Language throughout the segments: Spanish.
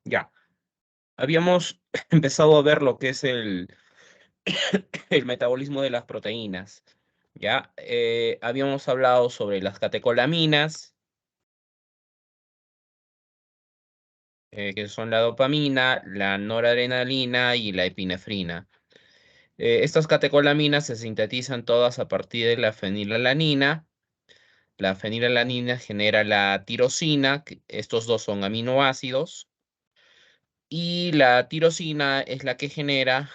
Ya, habíamos empezado a ver lo que es el metabolismo de las proteínas. Ya, habíamos hablado sobre las catecolaminas, que son la dopamina, la noradrenalina y la epinefrina. Estas catecolaminas se sintetizan todas a partir de la fenilalanina. La fenilalanina genera la tirosina, estos dos son aminoácidos, y la tirosina es la que genera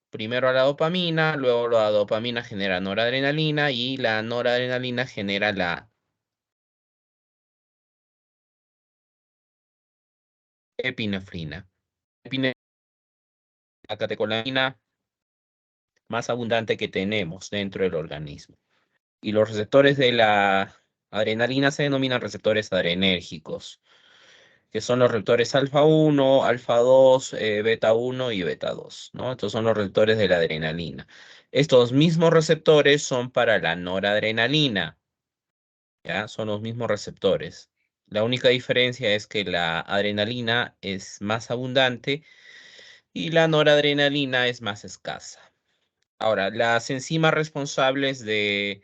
primero la dopamina, luego la dopamina genera noradrenalina y la noradrenalina genera la epinefrina. La catecolamina más abundante que tenemos dentro del organismo. Y los receptores de la adrenalina se denominan receptores adrenérgicos, que son los receptores alfa 1, alfa 2, beta 1 y beta 2, ¿no? Estos son los receptores de la adrenalina. Estos mismos receptores son para la noradrenalina, ¿ya? Son los mismos receptores. La única diferencia es que la adrenalina es más abundante y la noradrenalina es más escasa. Ahora, las enzimas responsables de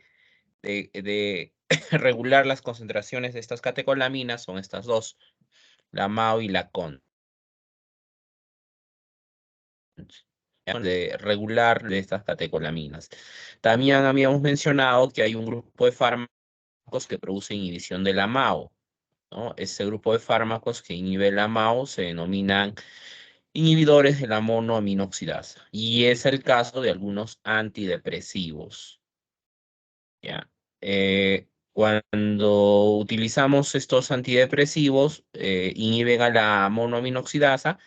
regular las concentraciones de estas catecolaminas son estas dos, la MAO y la CON, de regular de estas catecolaminas. También habíamos mencionado que hay un grupo de fármacos que produce inhibición de la MAO, ¿no? Ese grupo de fármacos que inhibe la MAO se denominan inhibidores de la monoaminoxidasa y es el caso de algunos antidepresivos. ¿Ya? Cuando utilizamos estos antidepresivos, inhiben a la monoaminoxidasa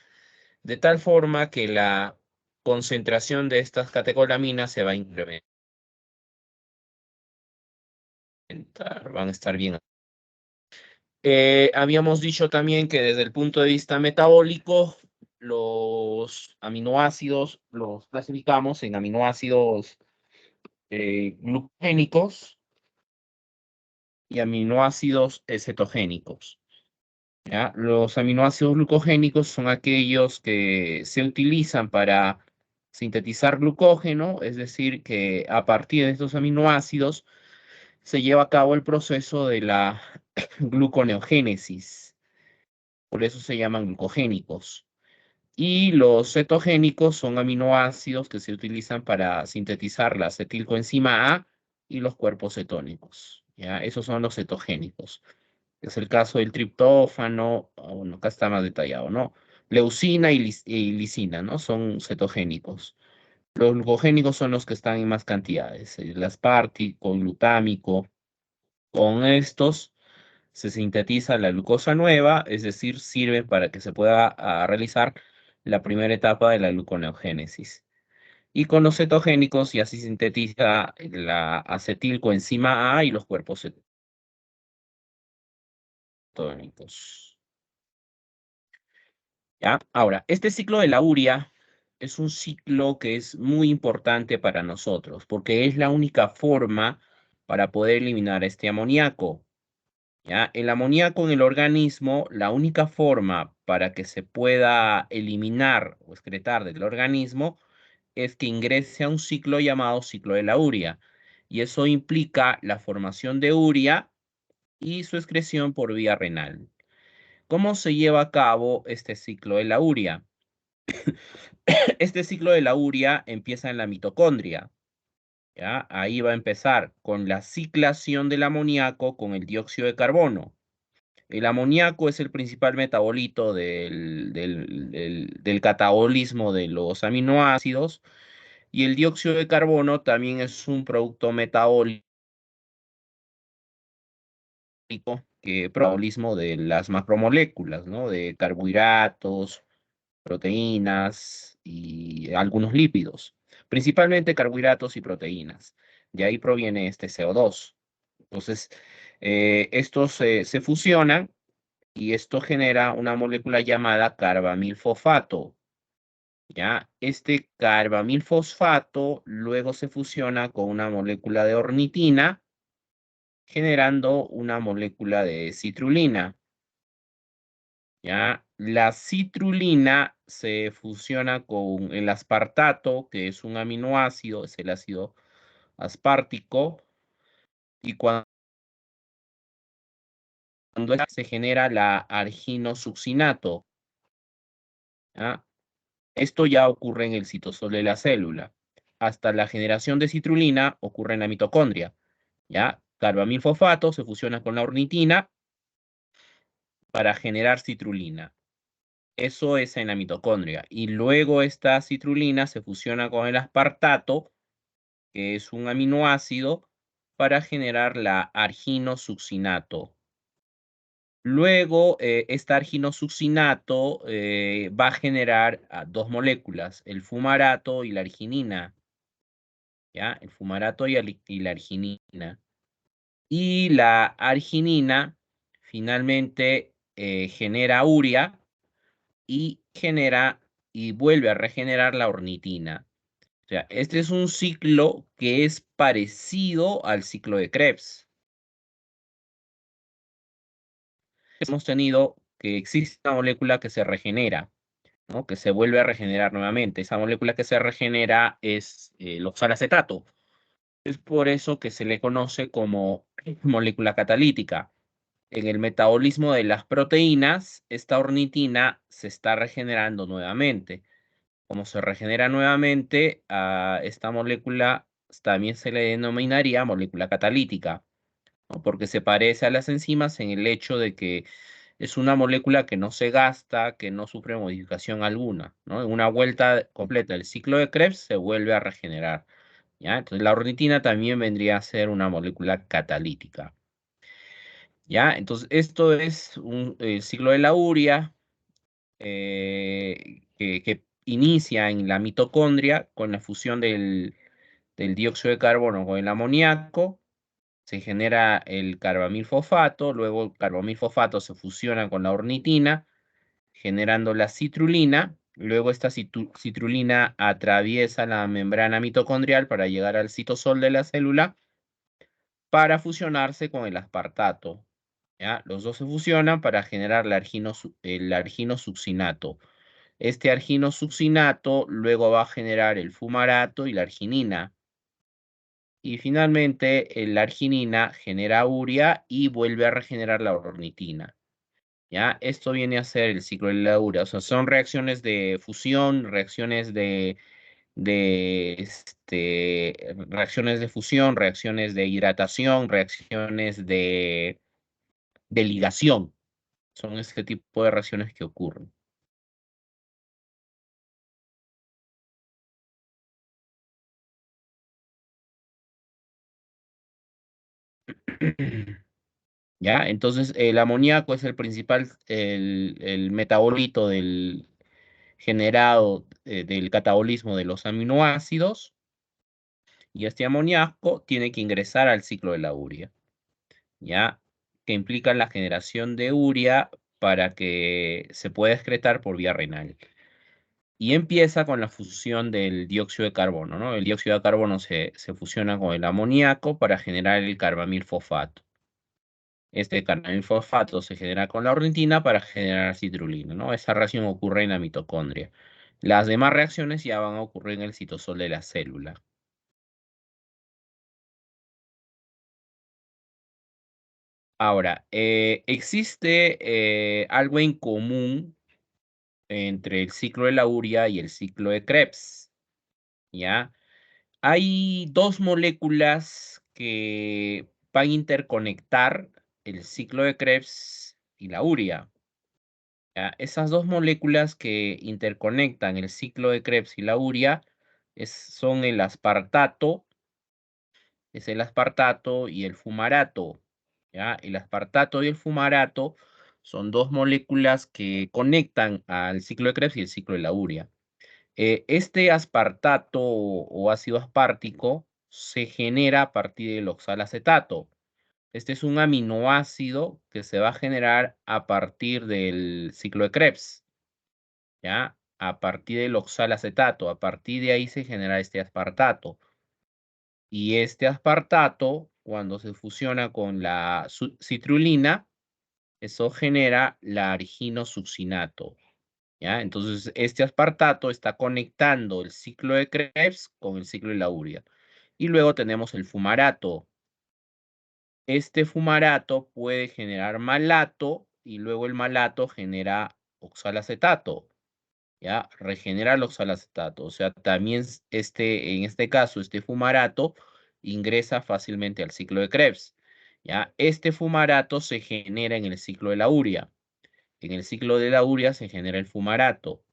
de tal forma que la concentración de estas catecolaminas se va a incrementar, van a estar bien. Habíamos dicho también que desde el punto de vista metabólico, los aminoácidos los clasificamos en aminoácidos glucogénicos y aminoácidos cetogénicos. ¿Ya? Los aminoácidos glucogénicos son aquellos que se utilizan para sintetizar glucógeno, es decir, que a partir de estos aminoácidos se lleva a cabo el proceso de la gluconeogénesis, por eso se llaman glucogénicos. Y los cetogénicos son aminoácidos que se utilizan para sintetizar la acetilcoenzima A y los cuerpos cetónicos. ¿Ya? Esos son los cetogénicos. Es el caso del triptófano, bueno, acá está más detallado, ¿no? Leucina y lisina, ¿no? Son cetogénicos. Los glucogénicos son los que están en más cantidades, el aspartico, el glutámico. Con estos se sintetiza la glucosa nueva, es decir, sirven para que se pueda realizar la primera etapa de la gluconeogénesis. Y con los cetogénicos ya se sintetiza la acetilcoenzima A y los cuerpos cetónicos. ¿Ya? Ahora, este ciclo de la urea es un ciclo que es muy importante para nosotros porque es la única forma para poder eliminar este amoníaco. ¿Ya? El amoníaco en el organismo, la única forma para que se pueda eliminar o excretar del organismo es que ingrese a un ciclo llamado ciclo de la urea. Y eso implica la formación de urea y su excreción por vía renal. ¿Cómo se lleva a cabo este ciclo de la urea? Este ciclo de la urea empieza en la mitocondria, ¿ya? Ahí va a empezar con la ciclación del amoníaco con el dióxido de carbono. El amoníaco es el principal metabolito del catabolismo de los aminoácidos y el dióxido de carbono también es un producto metabólico que metabolismo de las macromoléculas, ¿no? De carbohidratos, proteínas y algunos lípidos, principalmente carbohidratos y proteínas. De ahí proviene este CO2. Entonces, estos se fusionan y esto genera una molécula llamada carbamilfosfato. ¿Ya? Este carbamilfosfato luego se fusiona con una molécula de ornitina, generando una molécula de citrulina. ¿ya? La citrulina se fusiona con el aspartato, que es un aminoácido, es el ácido aspartico, y cuando se genera la arginosuccinato, ¿ya? Esto ya ocurre en el citosol de la célula. Hasta la generación de citrulina ocurre en la mitocondria, ¿ya? Carbamilfosfato se fusiona con la ornitina para generar citrulina. Eso es en la mitocondria. Y luego esta citrulina se fusiona con el aspartato, que es un aminoácido, para generar la arginosuccinato. Luego, esta arginosuccinato va a generar dos moléculas, el fumarato y la arginina, ¿ya? El fumarato y la arginina. Y la arginina finalmente genera urea y genera y vuelve a regenerar la ornitina. O sea, este es un ciclo que es parecido al ciclo de Krebs. Hemos tenido que existe una molécula que se regenera, ¿no? Que se vuelve a regenerar nuevamente. Esa molécula que se regenera es el oxalacetato. Es por eso que se le conoce como molécula catalítica. En el metabolismo de las proteínas, esta ornitina se está regenerando nuevamente. Como se regenera nuevamente, a esta molécula también se le denominaría molécula catalítica, ¿no? Porque se parece a las enzimas en el hecho de que es una molécula que no se gasta, que no sufre modificación alguna, ¿no? En una vuelta completa del ciclo de Krebs se vuelve a regenerar, ¿ya? Entonces la ornitina también vendría a ser una molécula catalítica, ¿ya? Entonces esto es el ciclo de la urea, que inicia en la mitocondria con la fusión del dióxido de carbono con el amoníaco, se genera el carbamilfosfato, luego el carbamilfosfato se fusiona con la ornitina, generando la citrulina, luego esta citrulina atraviesa la membrana mitocondrial para llegar al citosol de la célula para fusionarse con el aspartato, ¿ya? Los dos se fusionan para generar el arginosuccinato. Este arginosuccinato luego va a generar el fumarato y la arginina. Y finalmente, la arginina genera urea y vuelve a regenerar la ornitina. ¿Ya? Esto viene a ser el ciclo de la urea. O sea, son reacciones de fusión, reacciones de fusión, reacciones de hidratación, reacciones de ligación. Son este tipo de reacciones que ocurren. ¿Ya? Entonces, el amoníaco es el principal, el metabolito generado del catabolismo de los aminoácidos, y este amoníaco tiene que ingresar al ciclo de la urea, ¿ya? Que implica la generación de urea para que se pueda excretar por vía renal. Y empieza con la fusión del dióxido de carbono, ¿no? El dióxido de carbono se fusiona con el amoníaco para generar el carbamilfosfato. Este carbamilfosfato se genera con la ornitina para generar citrulina, ¿no? Esa reacción ocurre en la mitocondria. Las demás reacciones ya van a ocurrir en el citosol de la célula. Ahora, existe algo en común entre el ciclo de la urea y el ciclo de Krebs, ¿ya? Hay dos moléculas que van a interconectar el ciclo de Krebs y la urea. ¿Ya? Esas dos moléculas que interconectan el ciclo de Krebs y la urea son el aspartato y el fumarato, ¿ya? El aspartato y el fumarato son dos moléculas que conectan al ciclo de Krebs y el ciclo de la urea. Este aspartato o ácido aspartico se genera a partir del oxalacetato. Este es un aminoácido que se va a generar a partir del ciclo de Krebs, ¿ya? A partir del oxalacetato. A partir de ahí se genera este aspartato. Y este aspartato, cuando se fusiona con la citrulina, eso genera la arginosuccinato. ¿Ya? Entonces, este aspartato está conectando el ciclo de Krebs con el ciclo de la urea. Y luego tenemos el fumarato. Este fumarato puede generar malato y luego el malato genera oxalacetato. ¿Ya? Regenera el oxalacetato. O sea, también en este caso, este fumarato ingresa fácilmente al ciclo de Krebs. ¿Ya? Este fumarato se genera en el ciclo de la urea. En el ciclo de la urea se genera el fumarato.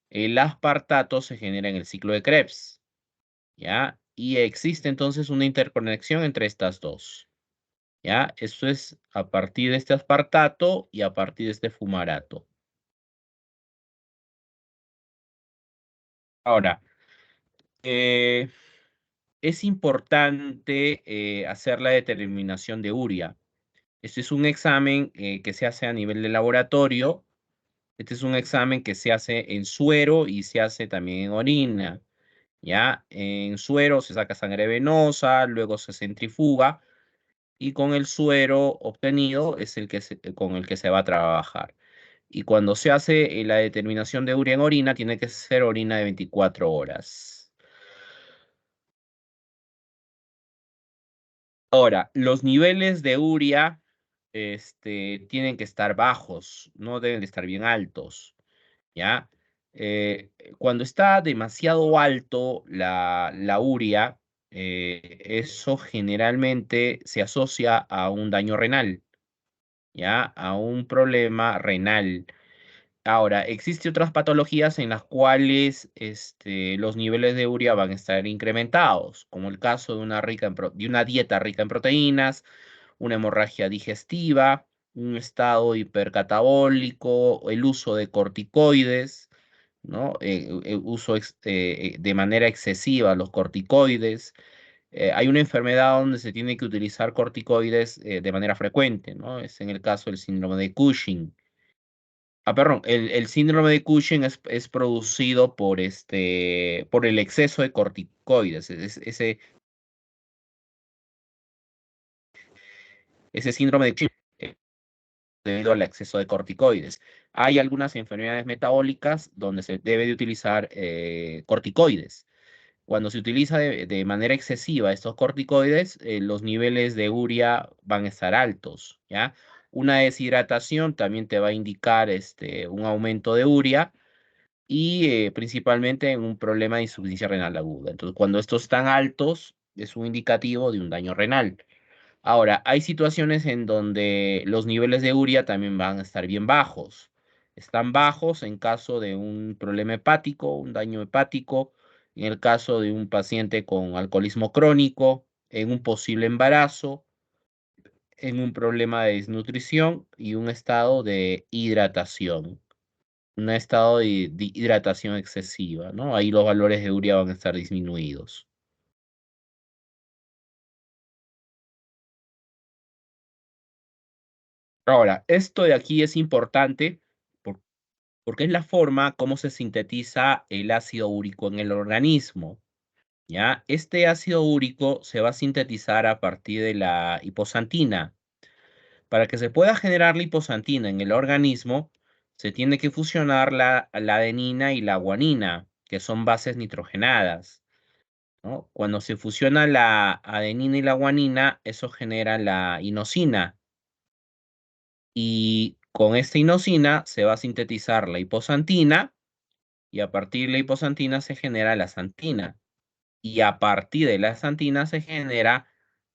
El aspartato se genera en el ciclo de Krebs, ¿ya? Y existe entonces una interconexión entre estas dos, ¿ya? Esto es a partir de este aspartato y a partir de este fumarato. Ahora, eh, es importante hacer la determinación de urea. Este es un examen que se hace a nivel de laboratorio. Este es un examen que se hace en suero y se hace también en orina. ¿Ya? En suero se saca sangre venosa, luego se centrifuga y con el suero obtenido es con el que se va a trabajar. Y cuando se hace la determinación de urea en orina, tiene que ser orina de 24 horas. Ahora, los niveles de urea tienen que estar bajos, no deben de estar bien altos. ¿Ya? Cuando está demasiado alto la urea, eso generalmente se asocia a un daño renal, ¿ya? A un problema renal. Ahora, existen otras patologías en las cuales los niveles de urea van a estar incrementados, como el caso de de una dieta rica en proteínas, una hemorragia digestiva, un estado hipercatabólico, el uso de corticoides, ¿no? De manera excesiva los corticoides. Hay una enfermedad donde se tiene que utilizar corticoides de manera frecuente, ¿no? Es en el caso del síndrome de Cushing. Ah, perdón, el síndrome de Cushing es producido por el exceso de corticoides. Ese síndrome de Cushing debido al exceso de corticoides. Hay algunas enfermedades metabólicas donde se debe de utilizar corticoides. Cuando se utiliza de manera excesiva estos corticoides, los niveles de urea van a estar altos, ¿ya? Una deshidratación también te va a indicar un aumento de urea y principalmente en un problema de insuficiencia renal aguda. Entonces, cuando estos están altos, es un indicativo de un daño renal. Ahora, hay situaciones en donde los niveles de urea también van a estar bien bajos. Están bajos en caso de un problema hepático, un daño hepático, en el caso de un paciente con alcoholismo crónico, en un posible embarazo, en un problema de desnutrición y un estado de hidratación, un estado de hidratación excesiva, ¿no? Ahí los valores de urea van a estar disminuidos. Ahora, esto de aquí es importante porque es la forma como se sintetiza el ácido úrico en el organismo, ¿ya? Este ácido úrico se va a sintetizar a partir de la hiposantina. Para que se pueda generar la hiposantina en el organismo, se tiene que fusionar la adenina y la guanina, que son bases nitrogenadas, ¿no? Cuando se fusiona la adenina y la guanina, eso genera la inosina. Y con esta inosina se va a sintetizar la hiposantina y a partir de la hiposantina se genera la santina y a partir de la santina se genera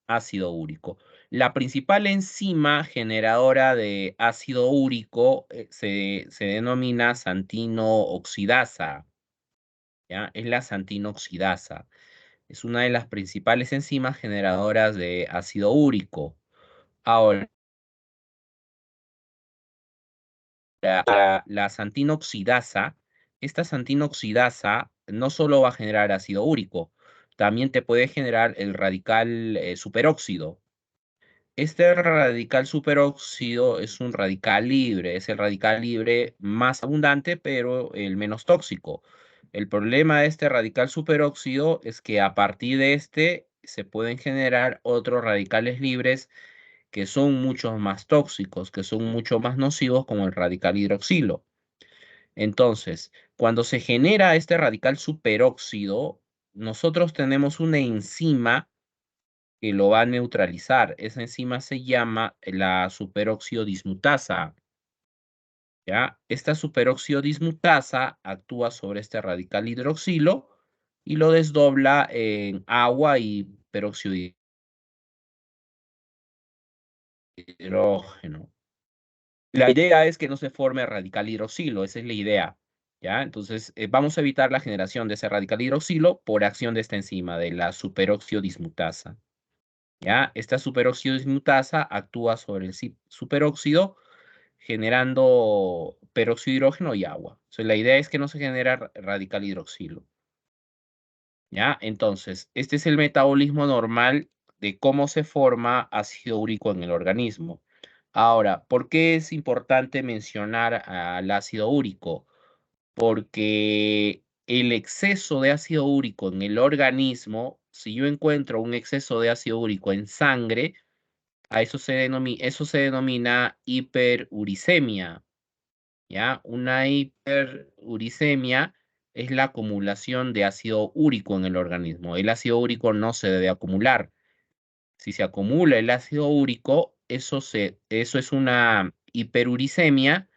ácido úrico. La principal enzima generadora de ácido úrico se denomina santino-oxidasa, ¿ya? Es la santino-oxidasa. Es una de las principales enzimas generadoras de ácido úrico. Ahora, la santinoxidasa, esta santinoxidasa no solo va a generar ácido úrico, también te puede generar el radical superóxido. Este radical superóxido es un radical libre, es el radical libre más abundante, pero el menos tóxico. El problema de este radical superóxido es que a partir de este se pueden generar otros radicales libres que son mucho más tóxicos, que son mucho más nocivos, como el radical hidroxilo. Entonces, cuando se genera este radical superóxido, nosotros tenemos una enzima que lo va a neutralizar. Esa enzima se llama la superóxido dismutasa. ¿Ya? Esta superóxido dismutasa actúa sobre este radical hidroxilo y lo desdobla en agua y peróxido de hidrógeno. La idea es que no se forme radical hidroxilo, esa es la idea. ¿Ya? Entonces, vamos a evitar la generación de ese radical hidroxilo por acción de esta enzima, de la superóxido dismutasa. ¿Ya? Esta superóxido dismutasa actúa sobre el superóxido generando peróxido de hidrógeno y agua. Entonces, la idea es que no se genera radical hidroxilo. ¿Ya? Entonces, este es el metabolismo normal de cómo se forma ácido úrico en el organismo. Ahora, ¿por qué es importante mencionar al ácido úrico? Porque el exceso de ácido úrico en el organismo, si yo encuentro un exceso de ácido úrico en sangre, a eso se denomina hiperuricemia. ¿Ya? Una hiperuricemia es la acumulación de ácido úrico en el organismo. El ácido úrico no se debe acumular. Si se acumula el ácido úrico, eso es una hiperuricemia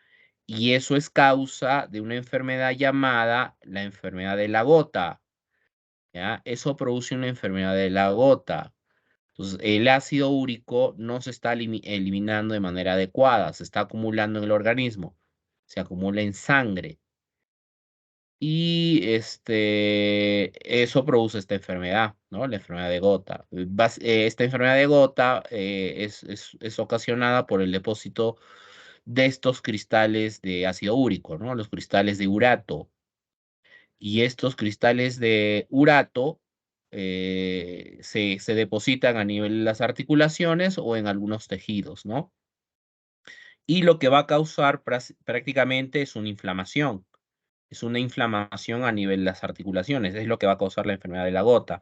y eso es causa de una enfermedad llamada la enfermedad de la gota. ¿Ya? Eso produce una enfermedad de la gota. Entonces, el ácido úrico no se está eliminando de manera adecuada, se está acumulando en el organismo, se acumula en sangre. Y eso produce esta enfermedad, ¿no? La enfermedad de gota. Esta enfermedad de gota es ocasionada por el depósito de estos cristales de ácido úrico, ¿no? Los cristales de urato. Y estos cristales de urato se depositan a nivel de las articulaciones o en algunos tejidos, ¿no? Y lo que va a causar prácticamente es una inflamación. Es una inflamación a nivel de las articulaciones. Es lo que va a causar la enfermedad de la gota.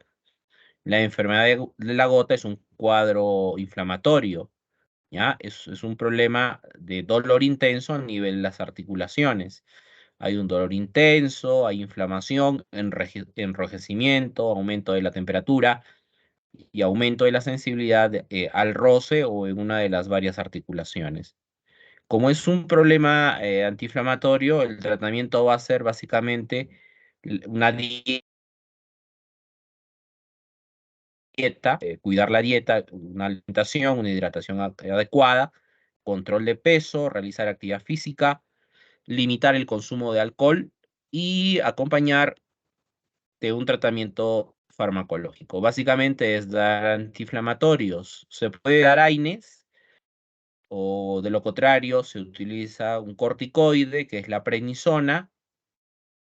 La enfermedad de la gota es un cuadro inflamatorio, ¿ya? Es un problema de dolor intenso a nivel de las articulaciones. Hay un dolor intenso, hay inflamación, enrojecimiento, aumento de la temperatura y aumento de la sensibilidad al roce o en una de las varias articulaciones. Como es un problema antiinflamatorio, el tratamiento va a ser básicamente una dieta, cuidar la dieta, una alimentación, una hidratación adecuada, control de peso, realizar actividad física, limitar el consumo de alcohol y acompañar de un tratamiento farmacológico. Básicamente es dar antiinflamatorios. Se puede dar AINES o de lo contrario se utiliza un corticoide que es la prednisona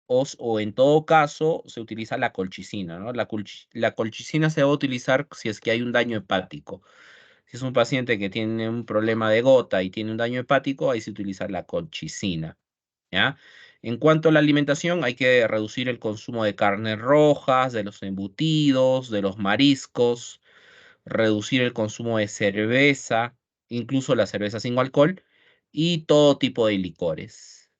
o en todo caso se utiliza la colchicina, ¿no? La colchicina se va a utilizar si es que hay un daño hepático. Si es un paciente que tiene un problema de gota y tiene un daño hepático, ahí se utiliza la colchicina, ¿ya? En cuanto a la alimentación, hay que reducir el consumo de carnes rojas, de los embutidos, de los mariscos, reducir el consumo de cerveza, incluso la cerveza sin alcohol, y todo tipo de licores.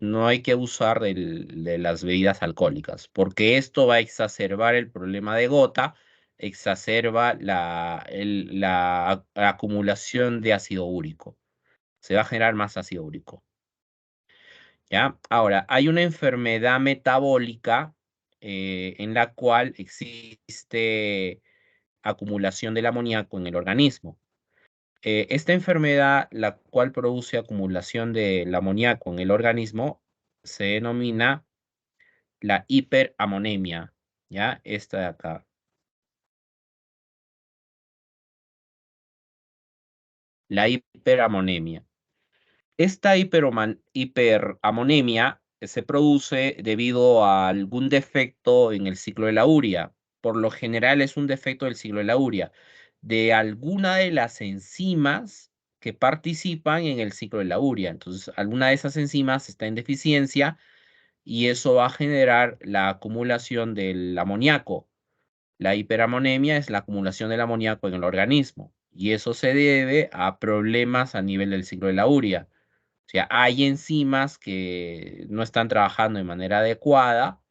No hay que abusar de las bebidas alcohólicas, porque esto va a exacerbar el problema de gota, exacerba la acumulación de ácido úrico. Se va a generar más ácido úrico. ¿Ya? Ahora, hay una enfermedad metabólica en la cual existe acumulación del amoníaco en el organismo. Esta enfermedad, la cual produce acumulación del amoníaco en el organismo, se denomina la hiperamonemia, ¿ya? Esta de acá, la hiperamonemia. Esta hiperamonemia se produce debido a algún defecto en el ciclo de la urea. Por lo general es un defecto del ciclo de la urea, de alguna de las enzimas que participan en el ciclo de la urea. Entonces, alguna de esas enzimas está en deficiencia y eso va a generar la acumulación del amoníaco. La hiperamonemia es la acumulación del amoníaco en el organismo. Y eso se debe a problemas a nivel del ciclo de la urea. O sea, hay enzimas que no están trabajando de manera adecuada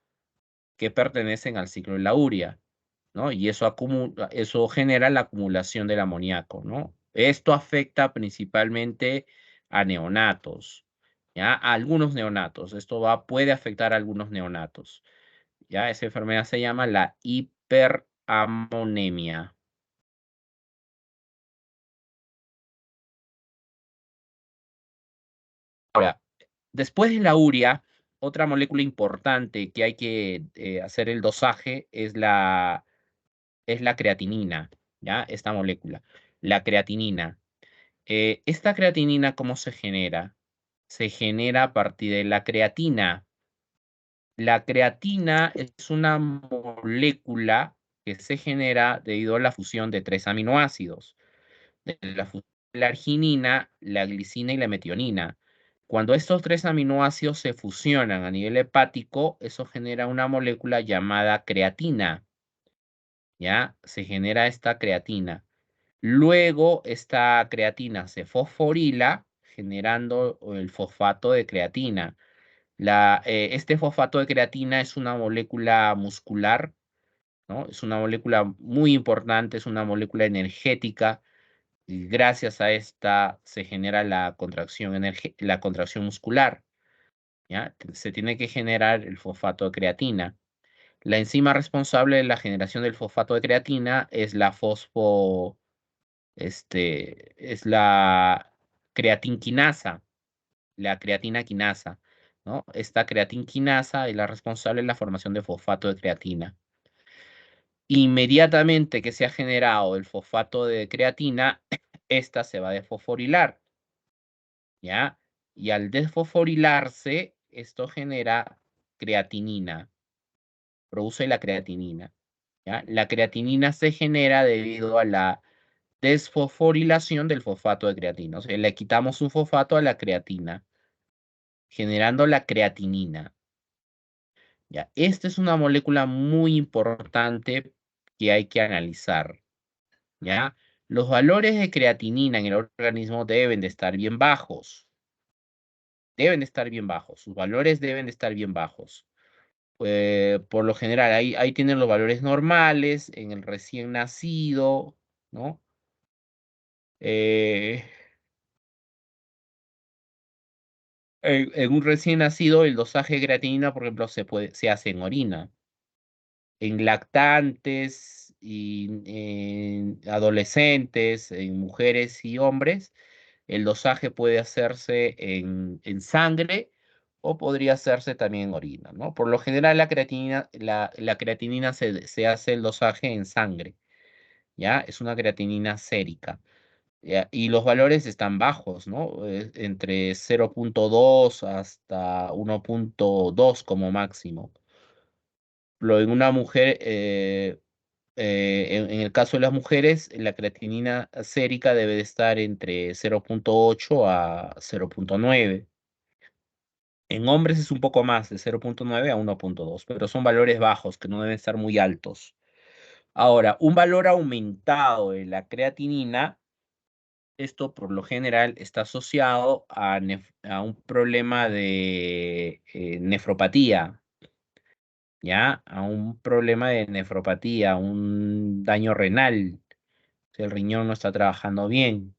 que pertenecen al ciclo de la urea, ¿no? Y eso genera la acumulación del amoníaco, ¿no? Esto afecta principalmente a neonatos, ¿ya? A algunos neonatos. Puede afectar a algunos neonatos, ¿ya? Esa enfermedad se llama la hiperamonemia. Ahora, después de la urea, otra molécula importante que hay que hacer el dosaje es la creatinina, ¿ya? Esta molécula, la creatinina. Esta creatinina, ¿cómo se genera? Se genera a partir de la creatina. La creatina es una molécula que se genera debido a la fusión de tres aminoácidos, de la fusión de la arginina, la glicina y la metionina. Cuando estos tres aminoácidos se fusionan a nivel hepático, eso genera una molécula llamada creatina, ¿ya? Se genera esta creatina. Luego, esta creatina se fosforila, generando el fosfato de creatina. Este fosfato de creatina es una molécula muscular, ¿no? Es una molécula muy importante, es una molécula energética. Y gracias a esta se genera la contracción muscular, ¿ya? Se tiene que generar el fosfato de creatina. La enzima responsable de la generación del fosfato de creatina es es la creatinquinasa, la creatina quinasa, ¿no? Esta creatinquinasa es la responsable de la formación de fosfato de creatina. Inmediatamente que se ha generado el fosfato de creatina, esta se va a desfosforilar, ¿ya? Y al desfosforilarse, esto genera creatinina, produce la creatinina, ¿ya? La creatinina se genera debido a la desfosforilación del fosfato de creatina. O sea, le quitamos un fosfato a la creatina, generando la creatinina. ¿Ya? Esta es una molécula muy importante que hay que analizar, ¿ya? Los valores de creatinina en el organismo deben de estar bien bajos. Deben de estar bien bajos. Sus valores deben de estar bien bajos. Por lo general, ahí tienen los valores normales en el recién nacido, ¿no? Eh, en un recién nacido, el dosaje de creatinina, por ejemplo, se hace en orina. En lactantes y en adolescentes, en mujeres y hombres, el dosaje puede hacerse en sangre o podría hacerse también en orina, ¿no? Por lo general, la creatinina se hace el dosaje en sangre, ¿ya? Es una creatinina sérica. ¿Ya? Y los valores están bajos, ¿no? Entre 0,2 hasta 1,2 como máximo. En una mujer, en el caso de las mujeres, la creatinina sérica debe de estar entre 0,8 a 0,9. En hombres es un poco más, de 0,9 a 1,2, pero son valores bajos que no deben estar muy altos. Ahora, un valor aumentado de la creatinina, esto por lo general está asociado a un problema de nefropatía, ¿ya? A un problema de nefropatía, un daño renal, si el riñón no está trabajando bien.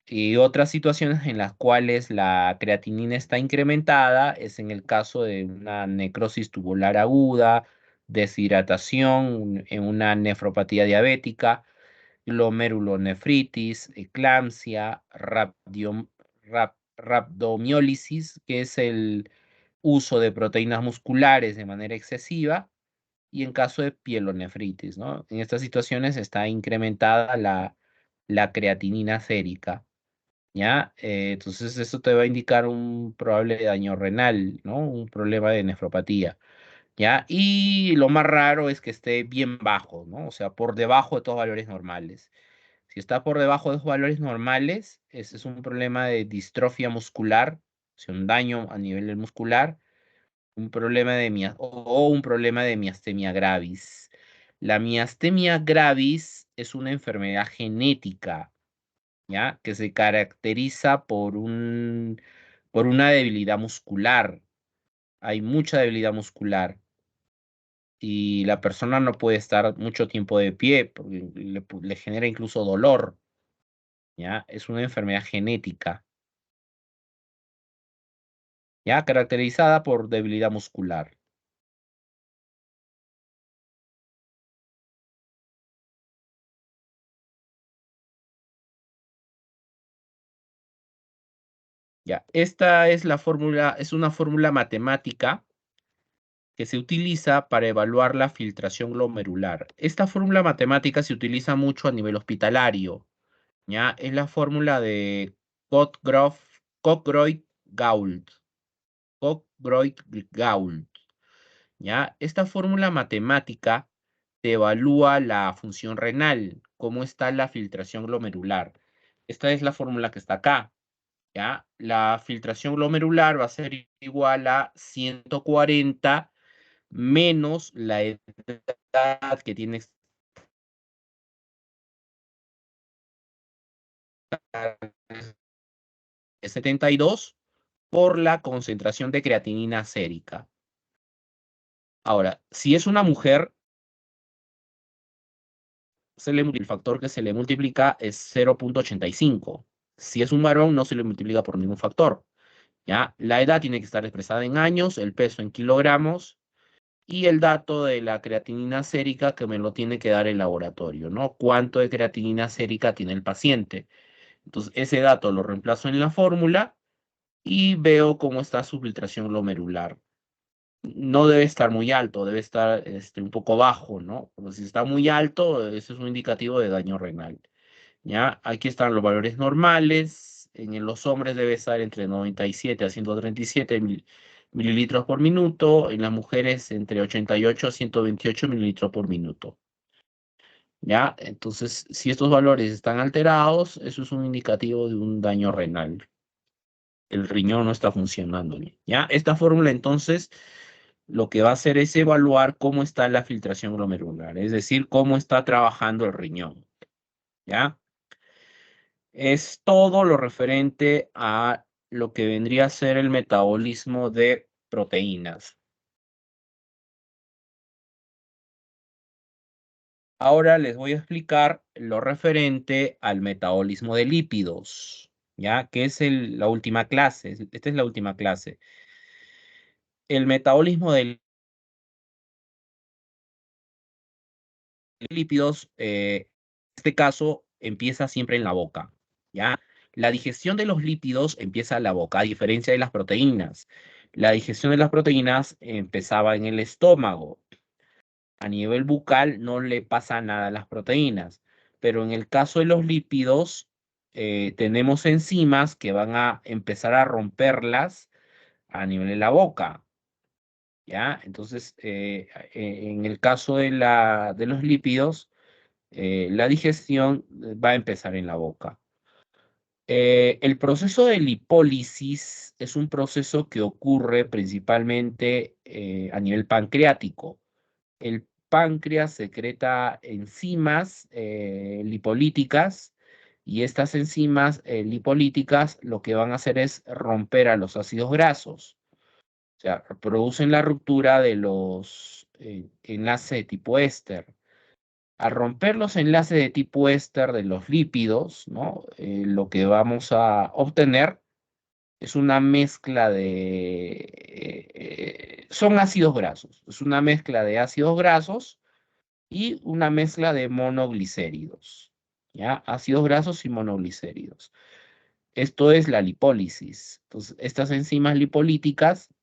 Y otras situaciones en las cuales la creatinina está incrementada es en el caso de una necrosis tubular aguda, deshidratación, en una nefropatía diabética, glomerulonefritis, eclampsia, rabdomiólisis, que es el uso de proteínas musculares de manera excesiva, y en caso de pielonefritis, ¿no? En estas situaciones está incrementada la creatinina sérica, ¿ya? Entonces eso te va a indicar un probable daño renal, ¿no? Un problema de nefropatía, ¿ya? Y lo más raro es que esté bien bajo, ¿no? O sea, por debajo de todos valores normales. Si está por debajo de los valores normales, ese es un problema de distrofia muscular, o sea, un daño a nivel muscular, un problema de o un problema de miastenia gravis. La miastenia gravis es una enfermedad genética, ¿ya? Que se caracteriza por una debilidad muscular. Hay mucha debilidad muscular y la persona no puede estar mucho tiempo de pie porque le genera incluso dolor, ¿ya? Es una enfermedad genética, ¿ya? Caracterizada por debilidad muscular. Ya, esta es la fórmula, es una fórmula matemática que se utiliza para evaluar la filtración glomerular. Esta fórmula matemática se utiliza mucho a nivel hospitalario, ¿ya? Es la fórmula de Cockgroyd-Gault. Cockgroyd-Gault, ¿ya? Esta fórmula matemática te evalúa la función renal, cómo está la filtración glomerular. Esta es la fórmula que está acá. ¿Ya? La filtración glomerular va a ser igual a 140 menos la edad que tienes 72 por la concentración de creatinina sérica. Ahora, si es una mujer, el factor que se le multiplica es 0,85. Si es un varón, no se le multiplica por ningún factor. ¿Ya? La edad tiene que estar expresada en años, el peso en kilogramos y el dato de la creatinina sérica que me lo tiene que dar el laboratorio, ¿no? ¿Cuánto de creatinina sérica tiene el paciente? Entonces, ese dato lo reemplazo en la fórmula y veo cómo está su filtración glomerular. No debe estar muy alto, debe estar un poco bajo, ¿no? Pero si está muy alto, ese es un indicativo de daño renal. ¿Ya? Aquí están los valores normales. En los hombres debe estar entre 97 a 137 mililitros por minuto. En las mujeres entre 88 a 128 mililitros por minuto. ¿Ya? Entonces, si estos valores están alterados, eso es un indicativo de un daño renal. El riñón no está funcionando bien. ¿Ya? Esta fórmula entonces lo que va a hacer es evaluar cómo está la filtración glomerular, es decir, cómo está trabajando el riñón. ¿Ya? Es todo lo referente a lo que vendría a ser el metabolismo de proteínas. Ahora les voy a explicar lo referente al metabolismo de lípidos, ¿ya? Que es la última clase. Esta es la última clase. El metabolismo de lípidos, en este caso, empieza siempre en la boca, ¿ya? La digestión de los lípidos empieza en la boca, a diferencia de las proteínas. La digestión de las proteínas empezaba en el estómago. A nivel bucal no le pasa nada a las proteínas, pero en el caso de los lípidos, tenemos enzimas que van a empezar a romperlas a nivel de la boca, ¿ya? Entonces, en el caso de los lípidos, la digestión va a empezar en la boca. El proceso de lipólisis es un proceso que ocurre principalmente a nivel pancreático. El páncreas secreta enzimas lipolíticas y estas enzimas lipolíticas lo que van a hacer es romper a los ácidos grasos. O sea, producen la ruptura de los enlaces de tipo éster. Al romper los enlaces de tipo éster de los lípidos, ¿no? Lo que vamos a obtener es una mezcla son ácidos grasos, es una mezcla de ácidos grasos y una mezcla de monoglicéridos, ¿ya? Ácidos grasos y monoglicéridos. Esto es la lipólisis. Entonces, estas enzimas lipolíticas,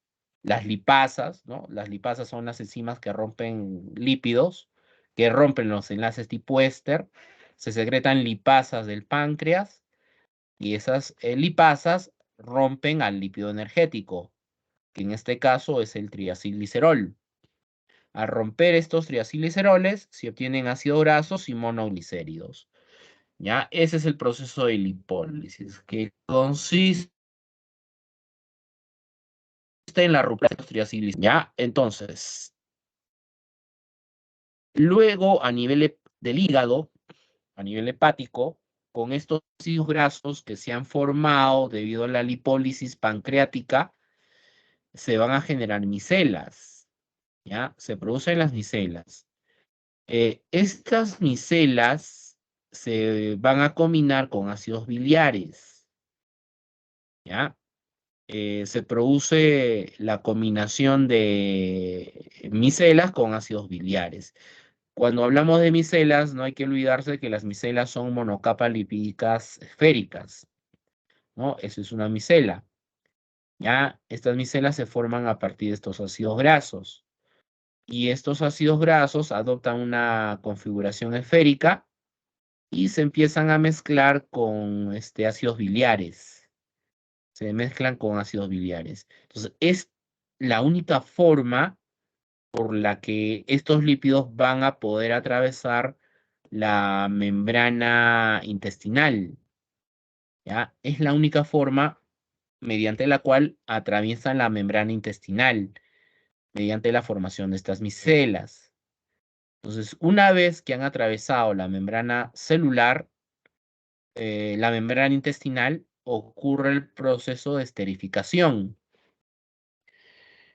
las lipasas, ¿no? Las lipasas son las enzimas que rompen lípidos, que rompen los enlaces tipo éster, se secretan lipasas del páncreas y esas lipasas rompen al lípido energético, que en este caso es el triacilglicerol. Al romper estos triacilgliceroles, se obtienen ácidos grasos y monoglicéridos. ¿Ya? Ese es el proceso de lipólisis, que consiste en la ruptura de los triacilgliceroles. ¿Ya? Entonces, Luego, a nivel del hígado, a nivel hepático, con estos ácidos grasos que se han formado debido a la lipólisis pancreática, se van a generar micelas, ¿ya? Se producen las micelas. Estas micelas se van a combinar con ácidos biliares, ¿ya? Se produce la combinación de micelas con ácidos biliares. Cuando hablamos de micelas, no hay que olvidarse que las micelas son monocapas lipídicas esféricas, ¿no? Eso es una micela, ¿ya? Estas micelas se forman a partir de estos ácidos grasos. Y estos ácidos grasos adoptan una configuración esférica y se empiezan a mezclar con ácidos biliares. Se mezclan con ácidos biliares. Entonces, es la única forma por la que estos lípidos van a poder atravesar la membrana intestinal, ¿ya? Es la única forma mediante la cual atraviesan la membrana intestinal, mediante la formación de estas micelas. Entonces, una vez que han atravesado la membrana celular, la membrana intestinal, ocurre el proceso de esterificación.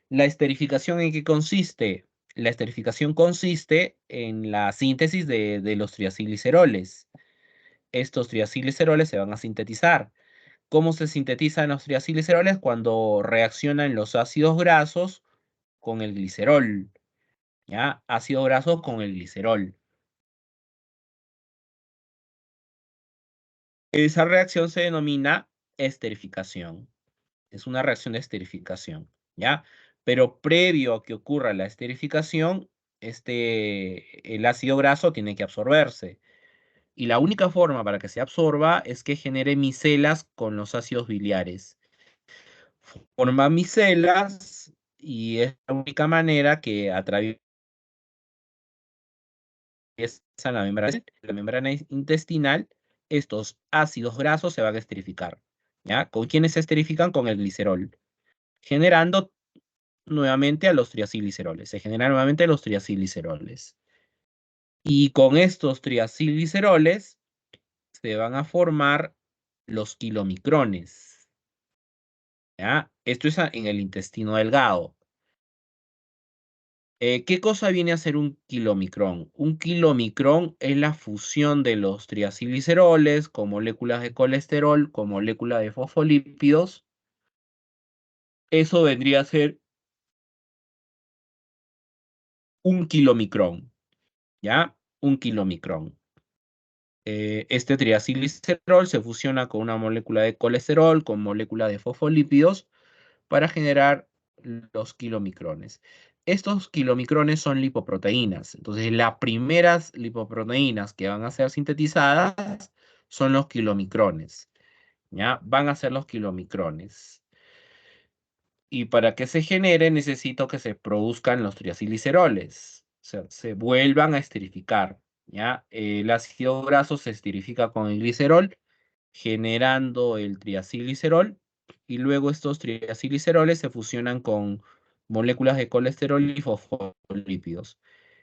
¿La esterificación en qué consiste? La esterificación consiste en la síntesis de los triacilgliceroles. Estos triacilgliceroles se van a sintetizar. ¿Cómo se sintetizan los triacilgliceroles? Cuando reaccionan los ácidos grasos con el glicerol, ¿ya? Ácidos grasos con el glicerol. Esa reacción se denomina esterificación. Es una reacción de esterificación, ¿ya? Pero previo a que ocurra la esterificación, el ácido graso tiene que absorberse. Y la única forma para que se absorba es que genere micelas con los ácidos biliares. Forma micelas y es la única manera que atraviesa la membrana intestinal, estos ácidos grasos se van a esterificar, ¿ya? ¿Con quiénes se esterifican? Con el glicerol, generando nuevamente a los triacilgliceroles. Se generan nuevamente los triacilgliceroles. Y con estos triacilgliceroles se van a formar los kilomicrones, ¿ya? Esto es en el intestino delgado. ¿Qué cosa viene a ser un kilomicrón? Un kilomicrón es la fusión de los triacilgliceroles con moléculas de colesterol, con moléculas de fosfolípidos. Eso vendría a ser un kilomicrón, ¿ya? Un kilomicrón. Este triacilglicerol se fusiona con una molécula de colesterol, con molécula de fosfolípidos, para generar los kilomicrones. Estos kilomicrones son lipoproteínas. Entonces, las primeras lipoproteínas que van a ser sintetizadas son los kilomicrones, ¿ya? Van a ser los kilomicrones. Y para que se genere, necesito que se produzcan los triacilgliceroles. O sea, se vuelvan a esterificar, ¿ya? El ácido graso se esterifica con el glicerol, generando el triacilglicerol, y luego estos triacilgliceroles se fusionan con moléculas de colesterol y fosfolípidos,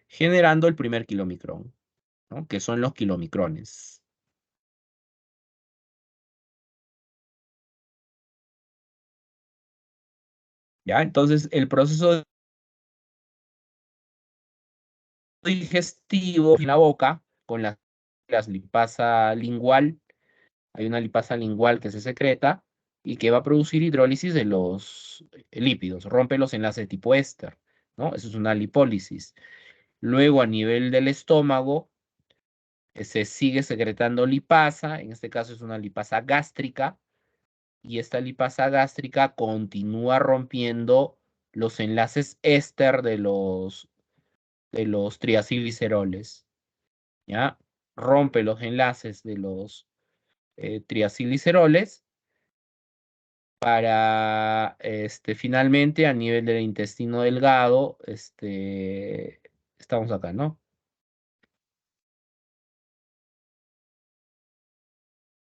generando el primer kilomicrón, ¿no? Que son los kilomicrones. ¿Ya? Entonces, el proceso digestivo en la boca, con las lipasa lingual, hay una lipasa lingual que se secreta y que va a producir hidrólisis de los lípidos, rompe los enlaces tipo éster, ¿no? Eso es una lipólisis. Luego, a nivel del estómago, se sigue secretando lipasa, en este caso es una lipasa gástrica, y esta lipasa gástrica continúa rompiendo los enlaces éster de los triacilgliceroles, ¿ya? Rompe los enlaces de los triacilgliceroles para, finalmente, a nivel del intestino delgado, estamos acá, ¿no?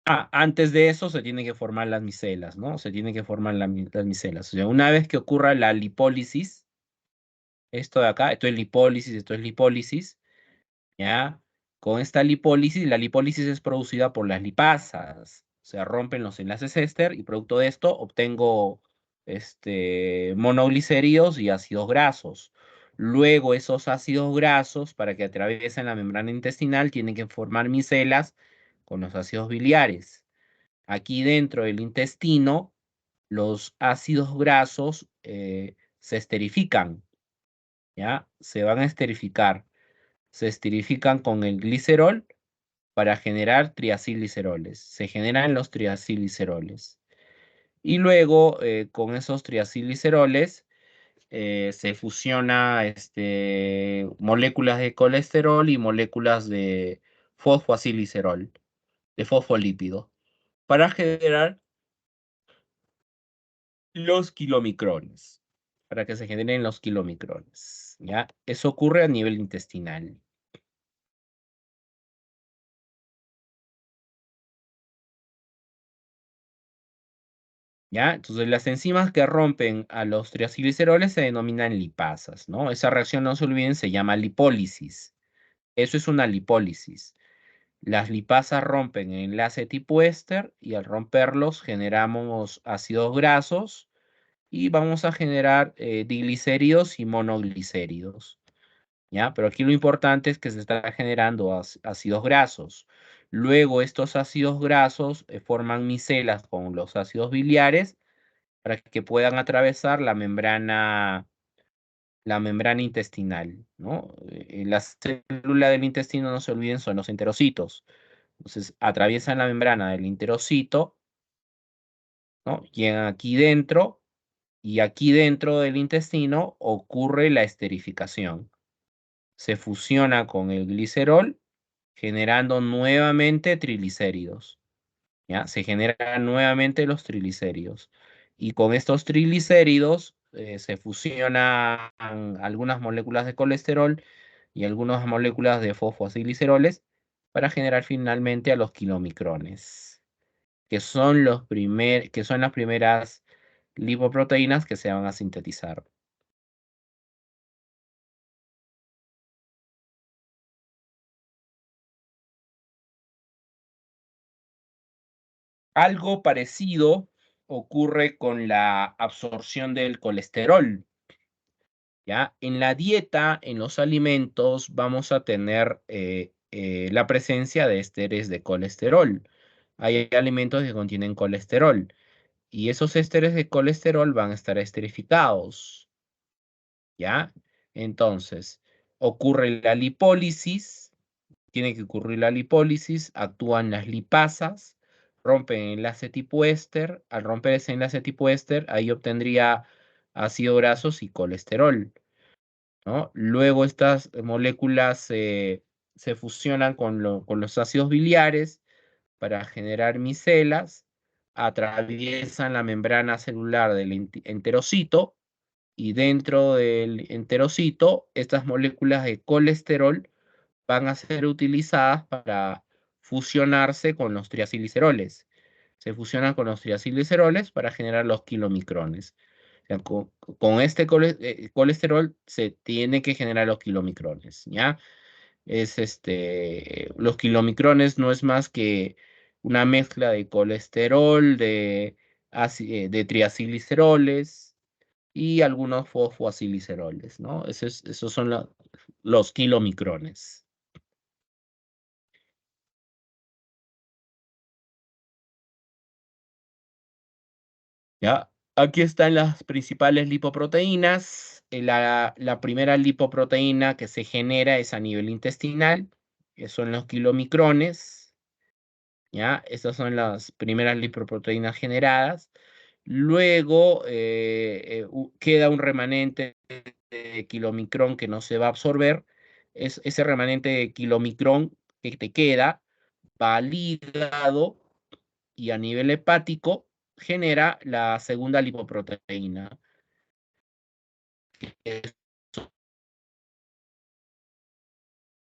Antes de eso se tienen que formar las micelas, ¿no? Se tienen que formar las micelas. O sea, una vez que ocurra la lipólisis, esto de acá, esto es lipólisis, esto es lipólisis, ¿ya? Con esta lipólisis, la lipólisis es producida por las lipasas. Se rompen los enlaces éster y producto de esto obtengo monoglicéridos y ácidos grasos. Luego esos ácidos grasos, para que atraviesen la membrana intestinal, tienen que formar micelas con los ácidos biliares. Aquí dentro del intestino, los ácidos grasos se esterifican, ¿ya? Se van a esterificar. Se esterifican con el glicerol para generar triacilgliceroles. Se generan los triacilgliceroles. Y luego, con esos triacilgliceroles, se fusiona moléculas de colesterol y moléculas de fosfoacilglicerol, de fosfolípido, para generar los kilomicrones, para que se generen los kilomicrones, ¿ya? Eso ocurre a nivel intestinal. ¿Ya? Entonces las enzimas que rompen a los triacilgliceroles se denominan lipasas, ¿no? Esa reacción, no se olviden, se llama lipólisis. Eso es una lipólisis. Las lipasas rompen el enlace tipo éster y al romperlos generamos ácidos grasos y vamos a generar diglicéridos y monoglicéridos, ¿ya? Pero aquí lo importante es que se están generando ácidos grasos. Luego estos ácidos grasos forman micelas con los ácidos biliares para que puedan atravesar la membrana intestinal, ¿no? La célula del intestino, no se olviden, son los enterocitos. Entonces, atraviesan la membrana del enterocito, ¿no? Y aquí dentro del intestino ocurre la esterificación. Se fusiona con el glicerol, generando nuevamente triglicéridos. ¿Ya? Se generan nuevamente los triglicéridos. Y con estos triglicéridos se fusionan algunas moléculas de colesterol y algunas moléculas de fosfoacilgliceroles para generar finalmente a los kilomicrones, que son las primeras lipoproteínas que se van a sintetizar. Algo parecido ocurre con la absorción del colesterol. ¿Ya? En la dieta, en los alimentos, vamos a tener la presencia de ésteres de colesterol. Hay alimentos que contienen colesterol y esos ésteres de colesterol van a estar esterificados, ¿ya? Entonces, ocurre la lipólisis, tiene que ocurrir la lipólisis, actúan las lipasas, rompen el enlace tipo éster. Al romper ese enlace tipo éster, ahí obtendría ácidos grasos y colesterol, ¿no? Luego estas moléculas se fusionan con los ácidos biliares para generar micelas, atraviesan la membrana celular del enterocito y dentro del enterocito estas moléculas de colesterol van a ser utilizadas para fusionarse con los triacilgliceroles. Se fusionan con los triacilgliceroles para generar los kilomicrones. O sea, con este colesterol se tiene que generar los kilomicrones, ¿ya? Los kilomicrones no es más que una mezcla de colesterol, de triacilgliceroles y algunos fosfoacilgliceroles, ¿no? Esos son los kilomicrones. ¿Ya? Aquí están las principales lipoproteínas. La primera lipoproteína que se genera es a nivel intestinal, que son los kilomicrones. ¿Ya? Estas son las primeras lipoproteínas generadas. Luego queda un remanente de kilomicrón que no se va a absorber. Ese remanente de kilomicrón que te queda va ligado y a nivel hepático genera la segunda lipoproteína, que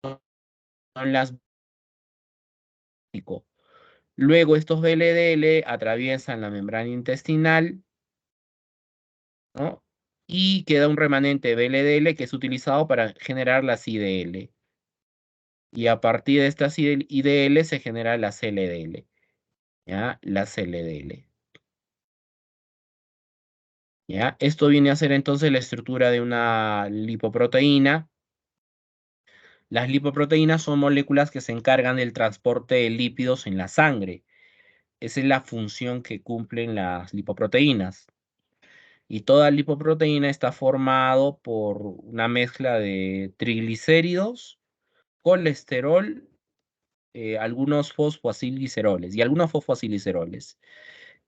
son las pico. Luego estos VLDL atraviesan la membrana intestinal, ¿no? Y queda un remanente VLDL que es utilizado para generar la IDL. Y a partir de estas IDL se genera la CLDL, ¿ya? La CLDL. ¿Ya? Esto viene a ser entonces la estructura de una lipoproteína. Las lipoproteínas son moléculas que se encargan del transporte de lípidos en la sangre. Esa es la función que cumplen las lipoproteínas. Y toda lipoproteína está formado por una mezcla de triglicéridos, colesterol, algunos fosfoacilgliceroles y algunos fosfoacilgliceroles,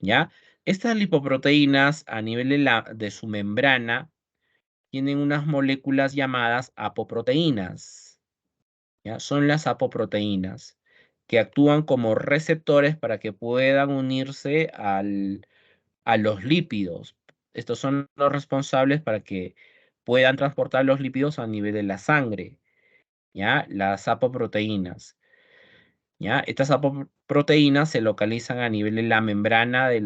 ¿ya? Estas lipoproteínas a nivel de su membrana tienen unas moléculas llamadas apoproteínas, ¿ya? Son las apoproteínas que actúan como receptores para que puedan unirse a los lípidos. Estos son los responsables para que puedan transportar los lípidos a nivel de la sangre, ¿ya? Las apoproteínas, ¿ya? Estas apoproteínas se localizan a nivel de la membrana de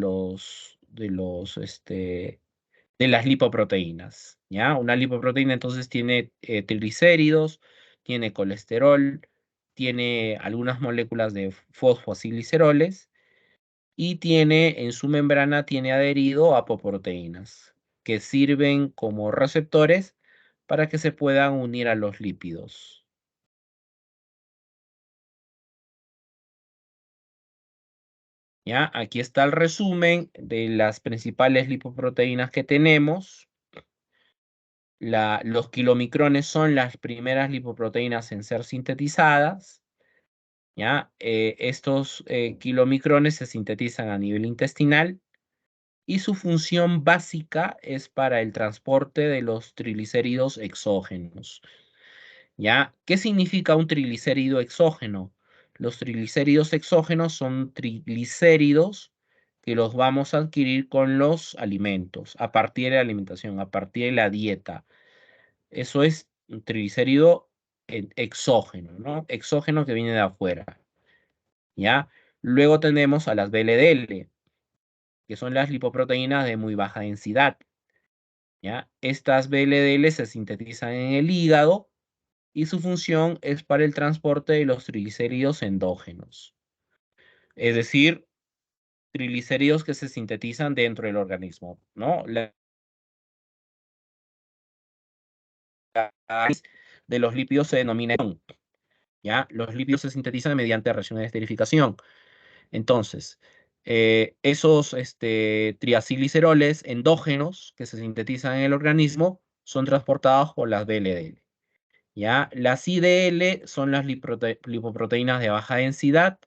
las lipoproteínas, ¿ya? Una lipoproteína entonces tiene triglicéridos, tiene colesterol, tiene algunas moléculas de fosfoacilgliceroles y tiene en su membrana tiene adherido apoproteínas que sirven como receptores para que se puedan unir a los lípidos. ¿Ya? Aquí está el resumen de las principales lipoproteínas que tenemos. Los kilomicrones son las primeras lipoproteínas en ser sintetizadas. ¿Ya? Estos kilomicrones se sintetizan a nivel intestinal y su función básica es para el transporte de los triglicéridos exógenos. ¿Ya? ¿Qué significa un triglicérido exógeno? Los triglicéridos exógenos son triglicéridos que los vamos a adquirir con los alimentos, a partir de la alimentación, a partir de la dieta. Eso es un triglicérido exógeno, ¿no? Exógeno que viene de afuera, ¿ya? Luego tenemos a las VLDL, que son las lipoproteínas de muy baja densidad, ¿ya? Estas VLDL se sintetizan en el hígado y su función es para el transporte de los triglicéridos endógenos, es decir, triglicéridos que se sintetizan dentro del organismo, ¿no? De los lípidos se denomina, ¿ya? Los lípidos se sintetizan mediante reacciones de esterificación. Entonces, esos triacilgliceroles endógenos que se sintetizan en el organismo son transportados por las VLDL. ¿Ya? Las IDL son las lipoproteínas de baja densidad.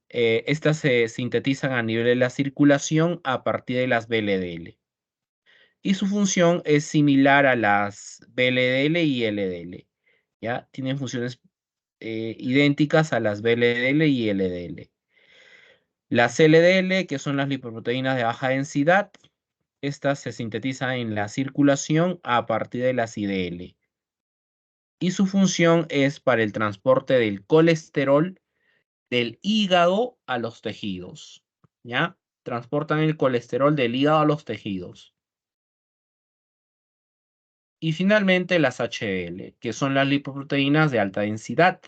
Estas se sintetizan a nivel de la circulación a partir de las VLDL. Y su función es similar a las VLDL y LDL. ¿Ya? Tienen funciones idénticas a las VLDL y LDL. Las LDL, que son las lipoproteínas de baja densidad, estas se sintetizan en la circulación a partir de las IDL. Y su función es para el transporte del colesterol del hígado a los tejidos, ¿ya? Transportan el colesterol del hígado a los tejidos. Y finalmente las HDL, que son las lipoproteínas de alta densidad.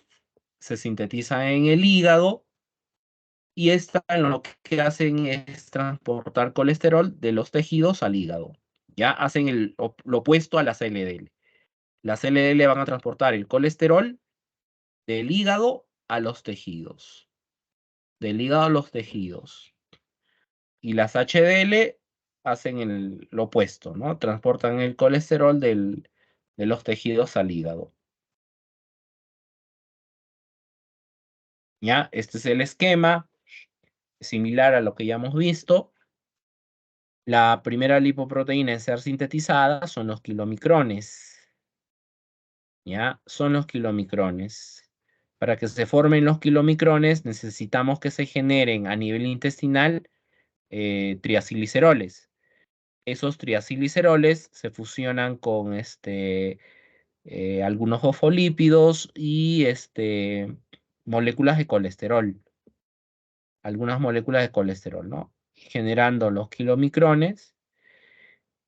Se sintetizan en el hígado y estas lo que hacen es transportar colesterol de los tejidos al hígado. Ya hacen lo opuesto a las LDL. Las LDL van a transportar el colesterol del hígado a los tejidos. Del hígado a los tejidos. Y las HDL hacen lo opuesto, ¿no? Transportan el colesterol de los tejidos al hígado. ¿Ya? Este es el esquema, similar a lo que ya hemos visto. La primera lipoproteína en ser sintetizada son los kilomicrones. ¿Ya? Son los kilomicrones. Para que se formen los kilomicrones necesitamos que se generen a nivel intestinal triacilgliceroles. Esos triacilgliceroles se fusionan con algunos fosfolípidos y moléculas de colesterol. Algunas moléculas de colesterol, ¿no? Generando los kilomicrones.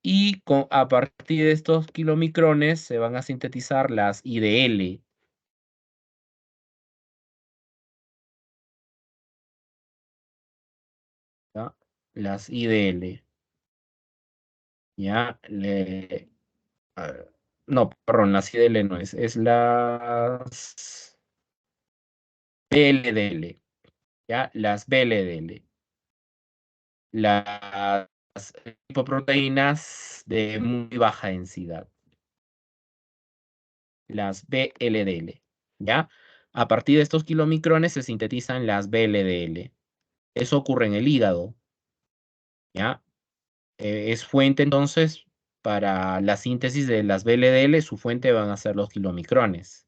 Y a partir de estos kilomicrones se van a sintetizar las IDL. ¿ya? Las IDL, ¿ya? A ver, no, perdón, las IDL no es las BLDL, ¿ya? Las BLDL, las lipoproteínas de muy baja densidad, las BLDL, ¿ya? A partir de estos kilomicrones se sintetizan las BLDL. Eso ocurre en el hígado, ¿ya? Es fuente entonces para la síntesis de las BLDL, su fuente van a ser los kilomicrones.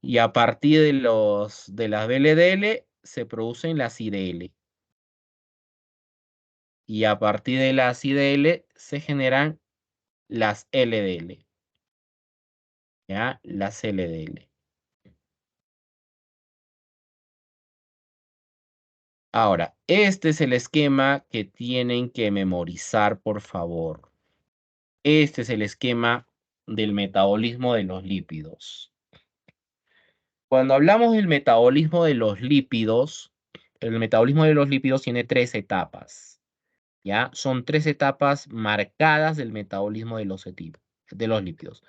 Y a partir de las BLDL se producen las IDL. Y a partir de las IDL se generan las LDL, ¿ya? Las LDL. Ahora, este es el esquema que tienen que memorizar, por favor. Este es el esquema del metabolismo de los lípidos. Cuando hablamos del metabolismo de los lípidos, el metabolismo de los lípidos tiene tres etapas, ¿ya? Son tres etapas marcadas del metabolismo de los lípidos.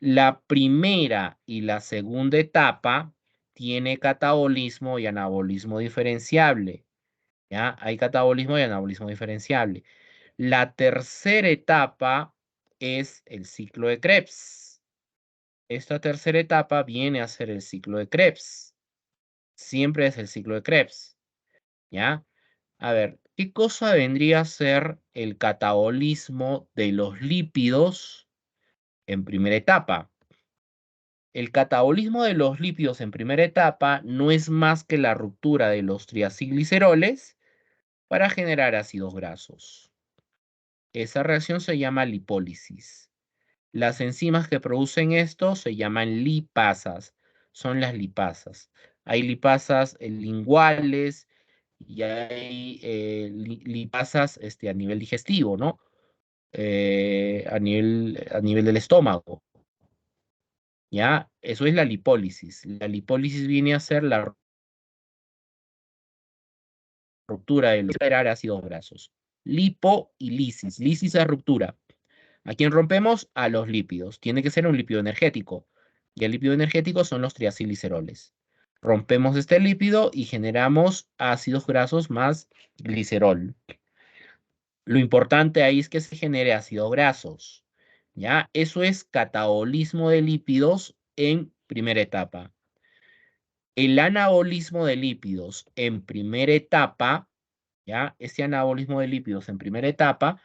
La primera y la segunda etapa tiene catabolismo y anabolismo diferenciable, ¿ya? Hay catabolismo y anabolismo diferenciable. La tercera etapa es el ciclo de Krebs. Esta tercera etapa viene a ser el ciclo de Krebs. Siempre es el ciclo de Krebs, ¿ya? A ver, ¿qué cosa vendría a ser el catabolismo de los lípidos en primera etapa? El catabolismo de los lípidos en primera etapa no es más que la ruptura de los triacilgliceroles para generar ácidos grasos. Esa reacción se llama lipólisis. Las enzimas que producen esto se llaman lipasas, son las lipasas. Hay lipasas linguales y hay lipasas a nivel digestivo, ¿no? A nivel del estómago, ¿ya? Eso es la lipólisis. La lipólisis viene a ser la ruptura de los ácidos grasos. Lipo y lisis. Lisis es ruptura. ¿A quién rompemos? A los lípidos. Tiene que ser un lípido energético. Y el lípido energético son los triacilgliceroles. Rompemos este lípido y generamos ácidos grasos más glicerol. Lo importante ahí es que se genere ácidos grasos. ¿Ya? Eso es catabolismo de lípidos en primera etapa. El anabolismo de lípidos en primera etapa, ¿ya? Este anabolismo de lípidos en primera etapa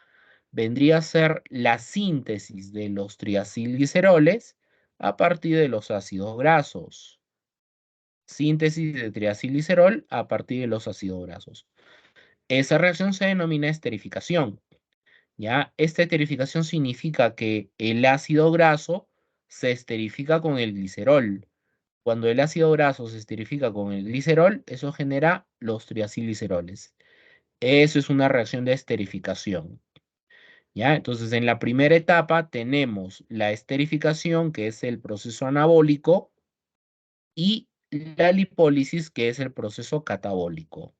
vendría a ser la síntesis de los triacilgliceroles a partir de los ácidos grasos. Síntesis de triacilglicerol a partir de los ácidos grasos. Esa reacción se denomina esterificación, ¿ya? Esta esterificación significa que el ácido graso se esterifica con el glicerol. Cuando el ácido graso se esterifica con el glicerol, eso genera los triacilgliceroles. Eso es una reacción de esterificación. ¿Ya? Entonces, en la primera etapa tenemos la esterificación, que es el proceso anabólico, y la lipólisis, que es el proceso catabólico.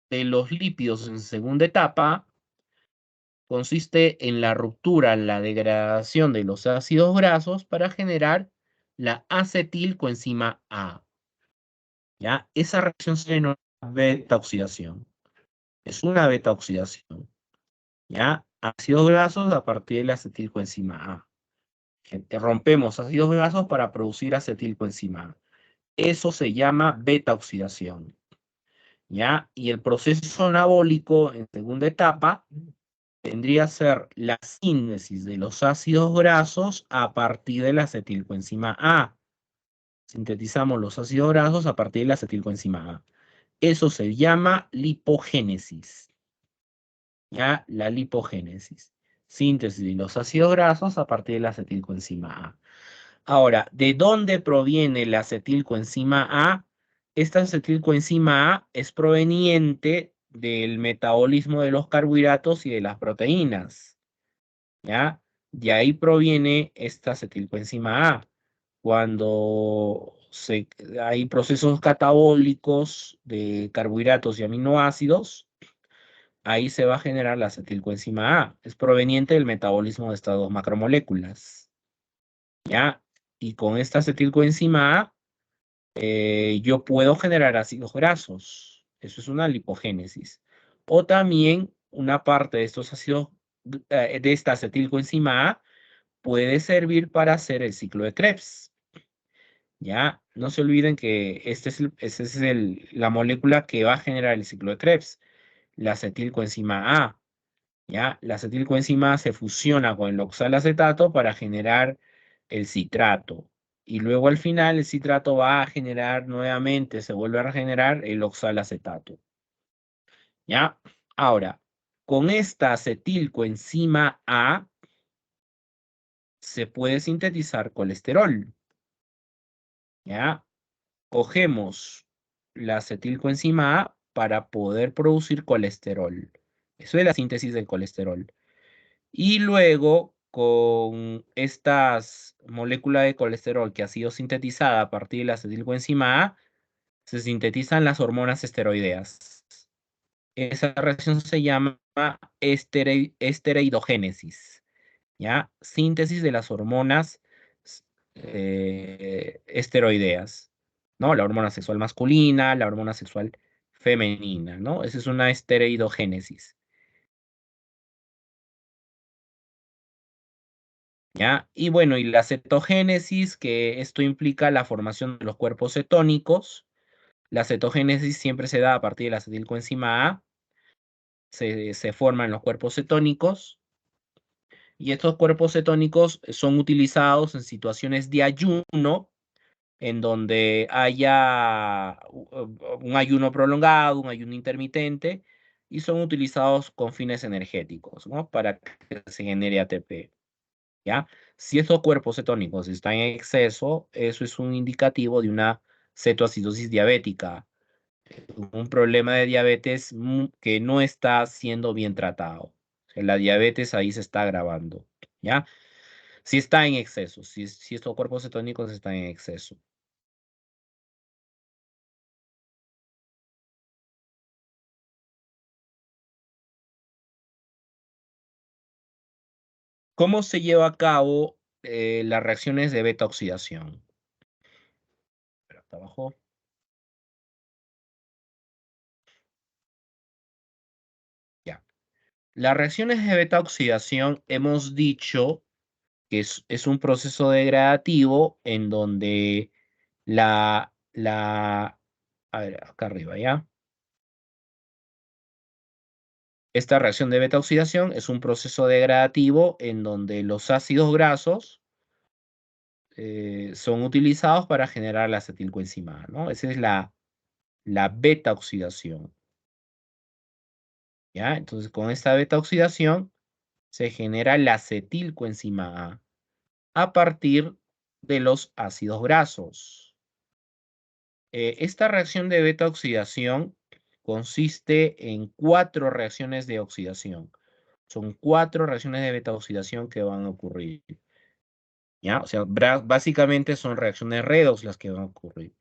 De los lípidos en segunda etapa consiste en la ruptura, la degradación de los ácidos grasos para generar la acetilcoenzima A. ¿Ya? Esa reacción se denomina beta oxidación. Es una beta oxidación. ¿Ya? Ácidos grasos a partir de la acetilcoenzima A. Rompemos ácidos grasos para producir acetilcoenzima A. Eso se llama beta oxidación. ¿Ya? Y el proceso anabólico en segunda etapa vendría a ser la síntesis de los ácidos grasos a partir de la acetilcoenzima A. Sintetizamos los ácidos grasos a partir de la acetilcoenzima A. Eso se llama lipogénesis. ¿Ya? La lipogénesis. Síntesis de los ácidos grasos a partir de la acetilcoenzima A. Ahora, ¿de dónde proviene la acetilcoenzima A? Esta acetilcoenzima A es proveniente del metabolismo de los carbohidratos y de las proteínas. ¿Ya? De ahí proviene esta acetilcoenzima A. Cuando hay procesos catabólicos de carbohidratos y aminoácidos, ahí se va a generar la acetilcoenzima A. Es proveniente del metabolismo de estas dos macromoléculas. ¿Ya? Y con esta acetilcoenzima A, yo puedo generar ácidos grasos. Eso es una lipogénesis. O también una parte de estos ácidos, de esta acetilcoenzima A, puede servir para hacer el ciclo de Krebs. Ya, no se olviden que esta es la molécula que va a generar el ciclo de Krebs, la acetilcoenzima A. ¿Ya? La acetilcoenzima A se fusiona con el oxalacetato para generar el citrato. Y luego al final el citrato va a generar nuevamente, se vuelve a regenerar el oxalacetato. ¿Ya? Ahora, con esta acetilcoenzima A se puede sintetizar colesterol. ¿Ya? Cogemos la acetilcoenzima A para poder producir colesterol. Eso es la síntesis del colesterol. Y luego, con estas moléculas de colesterol que ha sido sintetizada a partir de la acetilcoenzima A, se sintetizan las hormonas esteroideas. Esa reacción se llama esteroidogénesis, ¿ya? Síntesis de las hormonas esteroideas, ¿no? La hormona sexual masculina, la hormona sexual femenina, ¿no? Esa es una esteroidogénesis. ¿Ya? Y bueno, y la cetogénesis, que esto implica la formación de los cuerpos cetónicos. La cetogénesis siempre se da a partir de la acetilcoenzima A, se forman los cuerpos cetónicos, y estos cuerpos cetónicos son utilizados en situaciones de ayuno, en donde haya un ayuno prolongado, un ayuno intermitente, y son utilizados con fines energéticos, ¿no? Para que se genere ATP. ¿Ya? Si estos cuerpos cetónicos están en exceso, eso es un indicativo de una cetoacidosis diabética, un problema de diabetes que no está siendo bien tratado. O sea, la diabetes ahí se está agravando, ¿ya? Si está en exceso, si estos cuerpos cetónicos están en exceso. ¿Cómo se lleva a cabo las reacciones de beta oxidación? Espera, hasta abajo. Ya. Las reacciones de beta oxidación hemos dicho que es un proceso degradativo en donde a ver, acá arriba, ¿ya? Esta reacción de beta oxidación es un proceso degradativo en donde los ácidos grasos son utilizados para generar la acetilcoenzima A, ¿no? Esa es la beta oxidación, ¿ya? Entonces, con esta beta oxidación se genera la acetilcoenzima a partir de los ácidos grasos. Esta reacción de beta oxidación consiste en 4 reacciones de oxidación. Son 4 reacciones de beta oxidación que van a ocurrir. ¿Ya? O sea, básicamente son reacciones redox las que van a ocurrir.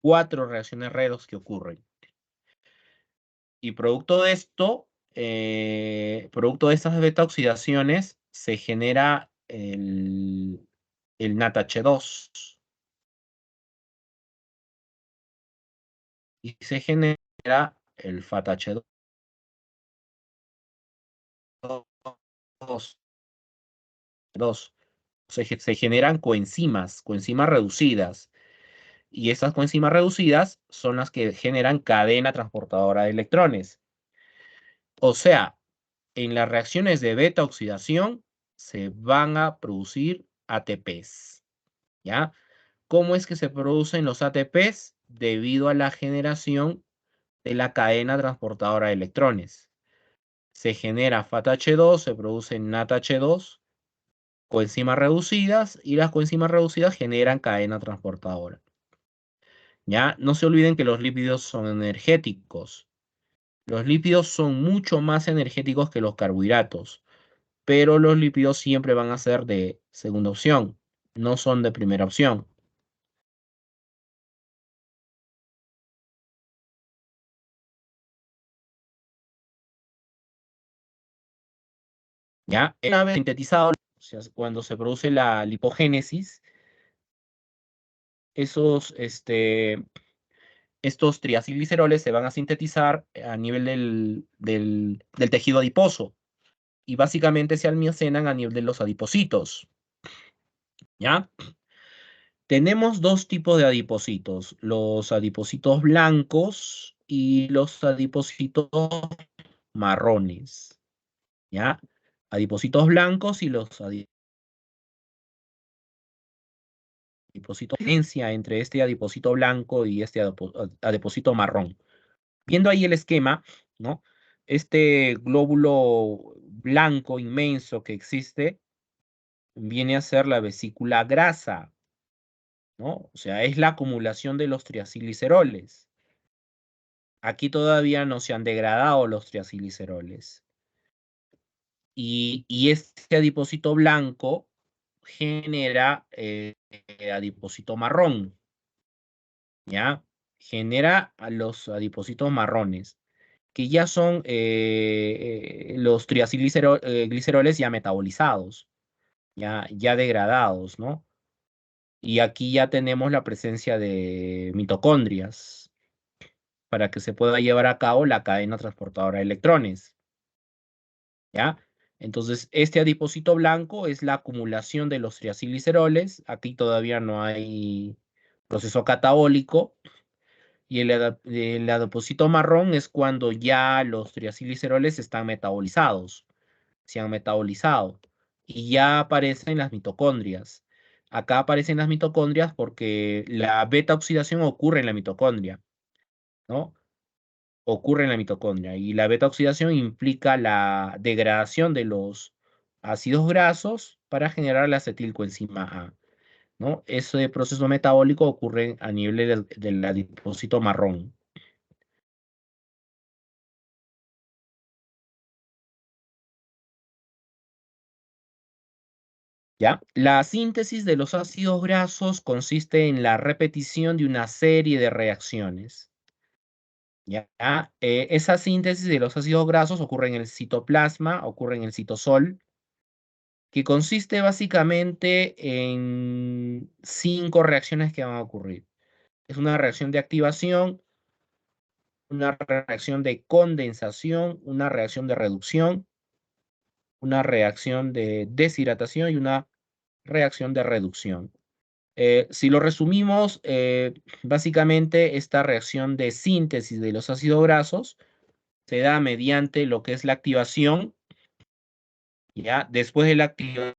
4 reacciones redox que ocurren. Y producto de esto, producto de estas beta oxidaciones, se genera el NADH2 y se genera el FATH2. Dos. Se generan coenzimas reducidas. Y estas coenzimas reducidas son las que generan cadena transportadora de electrones. O sea, en las reacciones de beta oxidación se van a producir ATPs. ¿Ya? ¿Cómo es que se producen los ATPs? Debido a la generación de la cadena transportadora de electrones. Se genera FATH2, se produce NADH2, coenzimas reducidas, y las coenzimas reducidas generan cadena transportadora. ¿Ya? No se olviden que los lípidos son energéticos. Los lípidos son mucho más energéticos que los carbohidratos, pero los lípidos siempre van a ser de segunda opción, no son de primera opción. ¿Ya? Una vez sintetizado, o sea, cuando se produce la lipogénesis, esos, estos triacilgliceroles se van a sintetizar a nivel del tejido adiposo y básicamente se almacenan a nivel de los adipocitos, ¿ya? Tenemos dos tipos de adipocitos, los adipocitos blancos y los adipocitos marrones, ¿ya? Adipocitos blancos y los adipocitos, diferencia entre este adipocito blanco y este adipocito marrón. Viendo ahí el esquema, ¿no? Este glóbulo blanco inmenso que existe viene a ser la vesícula grasa, ¿no? O sea, es la acumulación de los triacilgliceroles. Aquí todavía no se han degradado los triacilgliceroles. Y este adipocito blanco genera adipocito marrón, ¿ya? Genera a los adipocitos marrones, que ya son los triacilgliceroles ya metabolizados, ya degradados, ¿no? Y aquí ya tenemos la presencia de mitocondrias para que se pueda llevar a cabo la cadena transportadora de electrones, ¿ya? Entonces, este adipocito blanco es la acumulación de los triacilgliceroles. Aquí todavía no hay proceso catabólico. Y el adipocito marrón es cuando ya los triacilgliceroles están metabolizados, se han metabolizado y ya aparecen las mitocondrias. Acá aparecen las mitocondrias porque la beta oxidación ocurre en la mitocondria, ¿no? Ocurre en la mitocondria y la beta oxidación implica la degradación de los ácidos grasos para generar la acetilcoenzima A, ¿no? Ese proceso metabólico ocurre a nivel del adipocito marrón. ¿Ya? La síntesis de los ácidos grasos consiste en la repetición de una serie de reacciones. ¿Ya? Esa síntesis de los ácidos grasos ocurre en el citoplasma, ocurre en el citosol, que consiste básicamente en 5 reacciones que van a ocurrir. Es una reacción de activación, una reacción de condensación, una reacción de reducción, una reacción de deshidratación y una reacción de reducción. Si lo resumimos, básicamente esta reacción de síntesis de los ácidos grasos se da mediante lo que es la activación, ¿ya? Después de la activación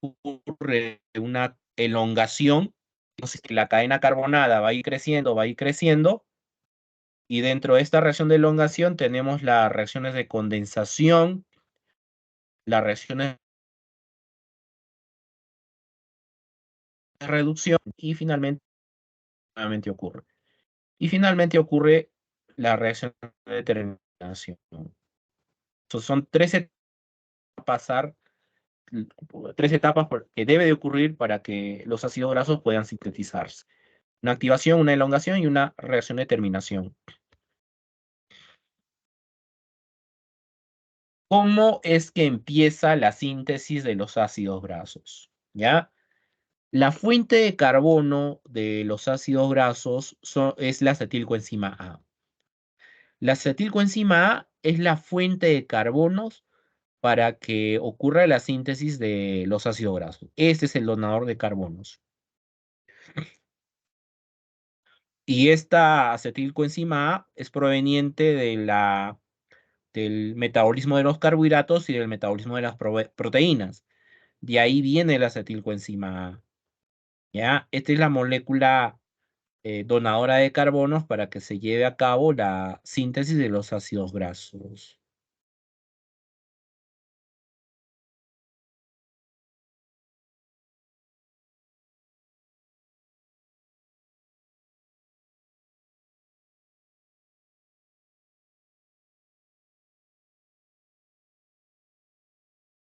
ocurre una elongación, entonces la cadena carbonada va a ir creciendo, y dentro de esta reacción de elongación tenemos las reacciones de condensación, las reacciones de reducción y finalmente nuevamente ocurre. Y finalmente ocurre la reacción de determinación. Entonces son 13 pasar, 3 etapas que debe de ocurrir para que los ácidos grasos puedan sintetizarse. Una activación, una elongación y una reacción de terminación. ¿Cómo es que empieza la síntesis de los ácidos grasos? ¿Ya? La fuente de carbono de los ácidos grasos es la acetilcoenzima A. La acetilcoenzima A es la fuente de carbonos para que ocurra la síntesis de los ácidos grasos. Este es el donador de carbonos. Y esta acetilcoenzima A es proveniente del metabolismo de los carbohidratos y del metabolismo de las proteínas. De ahí viene la acetilcoenzima A. ¿Ya? Esta es la molécula donadora de carbonos para que se lleve a cabo la síntesis de los ácidos grasos.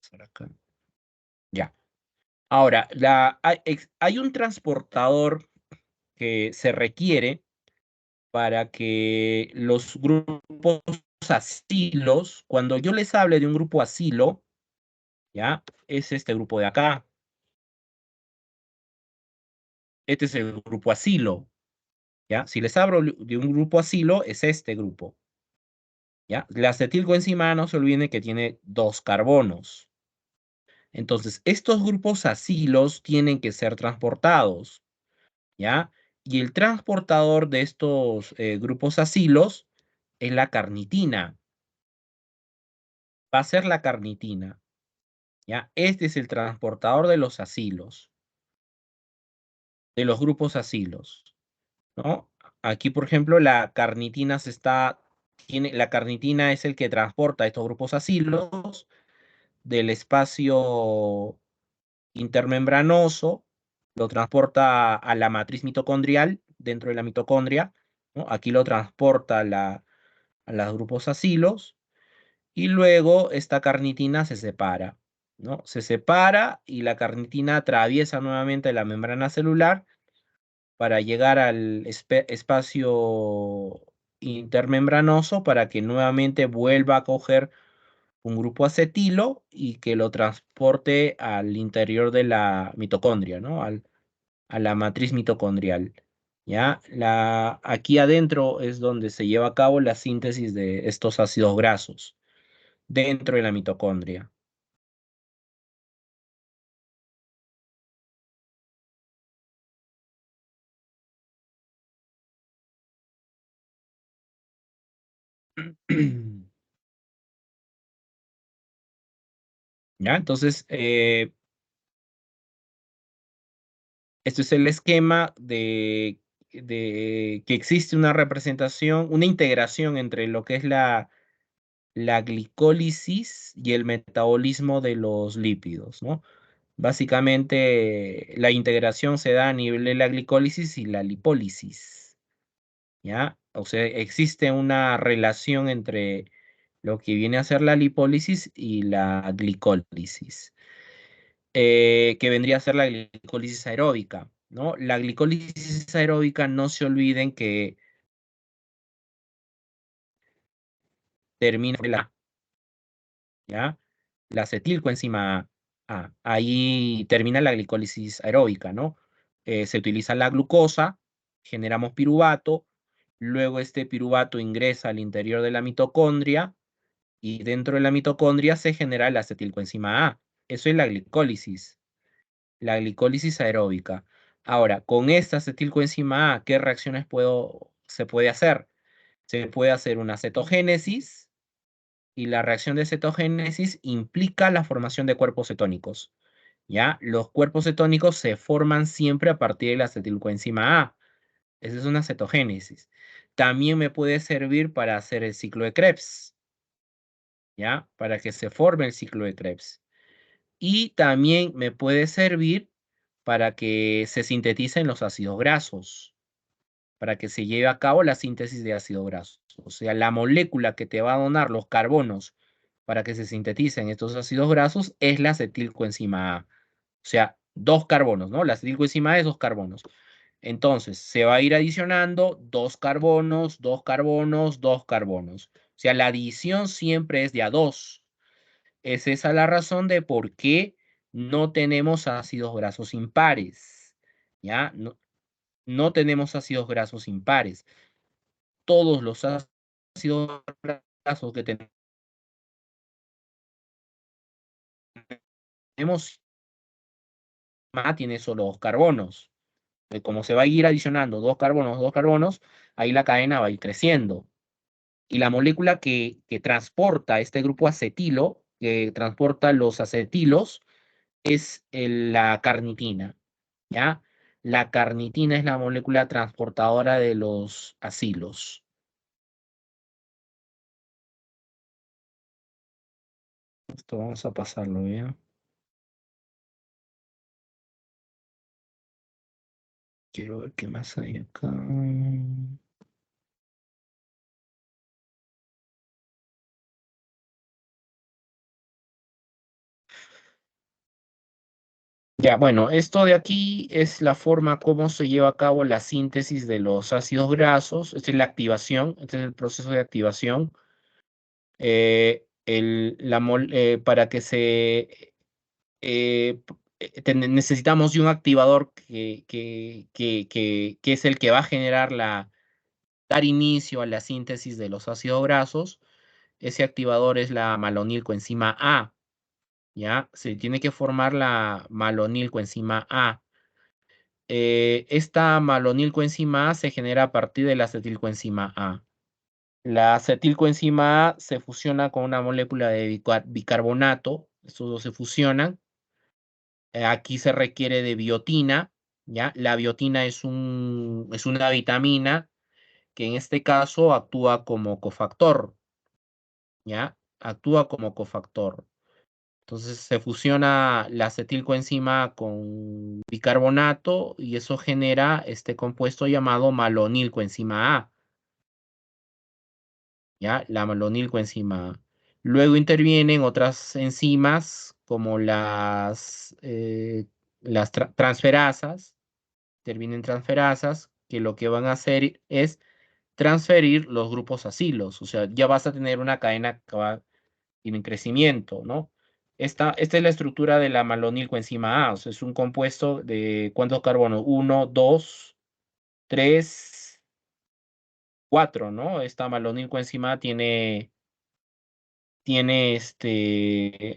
Pasar acá. Ya. Ahora, hay un transportador que se requiere para que los grupos asilos, cuando yo les hable de un grupo asilo, ¿ya? Es este grupo de acá. Este es el grupo asilo, ¿ya? Si les hablo de un grupo asilo, es este grupo, ¿ya? La acetilcoenzima no se olviden que tiene dos carbonos. Entonces, estos grupos asilos tienen que ser transportados, ¿ya? Y el transportador de estos grupos asilos es la carnitina. Va a ser la carnitina, ¿ya? Este es el transportador de los asilos, de los grupos asilos, ¿no? Aquí, por ejemplo, la carnitina es el que transporta estos grupos asilos del espacio intermembranoso, lo transporta a la matriz mitocondrial dentro de la mitocondria, ¿no? Aquí lo transporta a los grupos asilos y luego esta carnitina se separa, ¿no? Se separa y la carnitina atraviesa nuevamente la membrana celular para llegar al espacio intermembranoso para que nuevamente vuelva a coger un grupo acetilo y que lo transporte al interior de la mitocondria, ¿no? A la matriz mitocondrial. ¿Ya? Aquí adentro es donde se lleva a cabo la síntesis de estos ácidos grasos dentro de la mitocondria. ¿Ya? Entonces, este es el esquema de que existe una representación, una integración entre lo que es la glicólisis y el metabolismo de los lípidos, ¿no? Básicamente, la integración se da a nivel de la glicólisis y la lipólisis, ¿ya? O sea, existe una relación entre lo que viene a ser la lipólisis y la glicólisis, que vendría a ser la glicólisis aeróbica, ¿no? La glicólisis aeróbica, no se olviden que termina en la, ¿ya? La acetilcoenzima A. Ahí termina la glicólisis aeróbica, ¿no? Se utiliza la glucosa, generamos piruvato, luego este piruvato ingresa al interior de la mitocondria y dentro de la mitocondria se genera la acetilcoenzima A. Eso es la glicólisis aeróbica. Ahora, con esta acetilcoenzima A, ¿qué reacciones se puede hacer? Se puede hacer una cetogénesis y la reacción de cetogénesis implica la formación de cuerpos cetónicos. ¿Ya? Los cuerpos cetónicos se forman siempre a partir de la acetilcoenzima A. Esa es una cetogénesis. También me puede servir para hacer el ciclo de Krebs, ¿ya? Para que se forme el ciclo de Krebs. Y también me puede servir para que se sinteticen los ácidos grasos, para que se lleve a cabo la síntesis de ácido graso. O sea, la molécula que te va a donar los carbonos para que se sinteticen estos ácidos grasos es la acetilcoenzima A. O sea, dos carbonos, ¿no? La acetilcoenzima A es dos carbonos. Entonces, se va a ir adicionando dos carbonos, dos carbonos, dos carbonos. O sea, la adición siempre es de a dos. Es esa la razón de por qué no tenemos ácidos grasos impares. ¿Ya? No tenemos ácidos grasos impares. Todos los ácidos grasos que tenemos tiene solo dos carbonos. Como se va a ir adicionando dos carbonos, ahí la cadena va a ir creciendo. Y la molécula que transporta este grupo acetilo, que transporta los acetilos, es la carnitina, ¿ya? La carnitina es la molécula transportadora de los acilos. Esto vamos a pasarlo, ¿bien? Quiero ver qué más hay acá. Ya, bueno, esto de aquí es la forma como se lleva a cabo la síntesis de los ácidos grasos. Esta es la activación, este es el proceso de activación. Para que necesitamos de un activador que es el que va a dar inicio a la síntesis de los ácidos grasos. Ese activador es la malonilcoenzima A, ¿ya? Se tiene que formar la malonilcoenzima A. Esta malonilcoenzima A se genera a partir de la acetilcoenzima A. La acetilcoenzima A se fusiona con una molécula de bicarbonato, estos dos se fusionan. Aquí se requiere de biotina, ¿ya? La biotina es una vitamina que en este caso actúa como cofactor, ¿ya? Actúa como cofactor. Entonces se fusiona la acetilcoenzima con bicarbonato y eso genera este compuesto llamado malonilcoenzima A, ¿ya? La malonilcoenzima A. Luego intervienen otras enzimas como las transferasas, intervienen transferasas que lo que van a hacer es transferir los grupos acilos, o sea, ya vas a tener una cadena que va en crecimiento, ¿no? Esta es la estructura de la malonilcoenzima A, o sea, es un compuesto de ¿cuántos carbonos? Uno, dos, tres, cuatro, ¿no? Esta malonilcoenzima A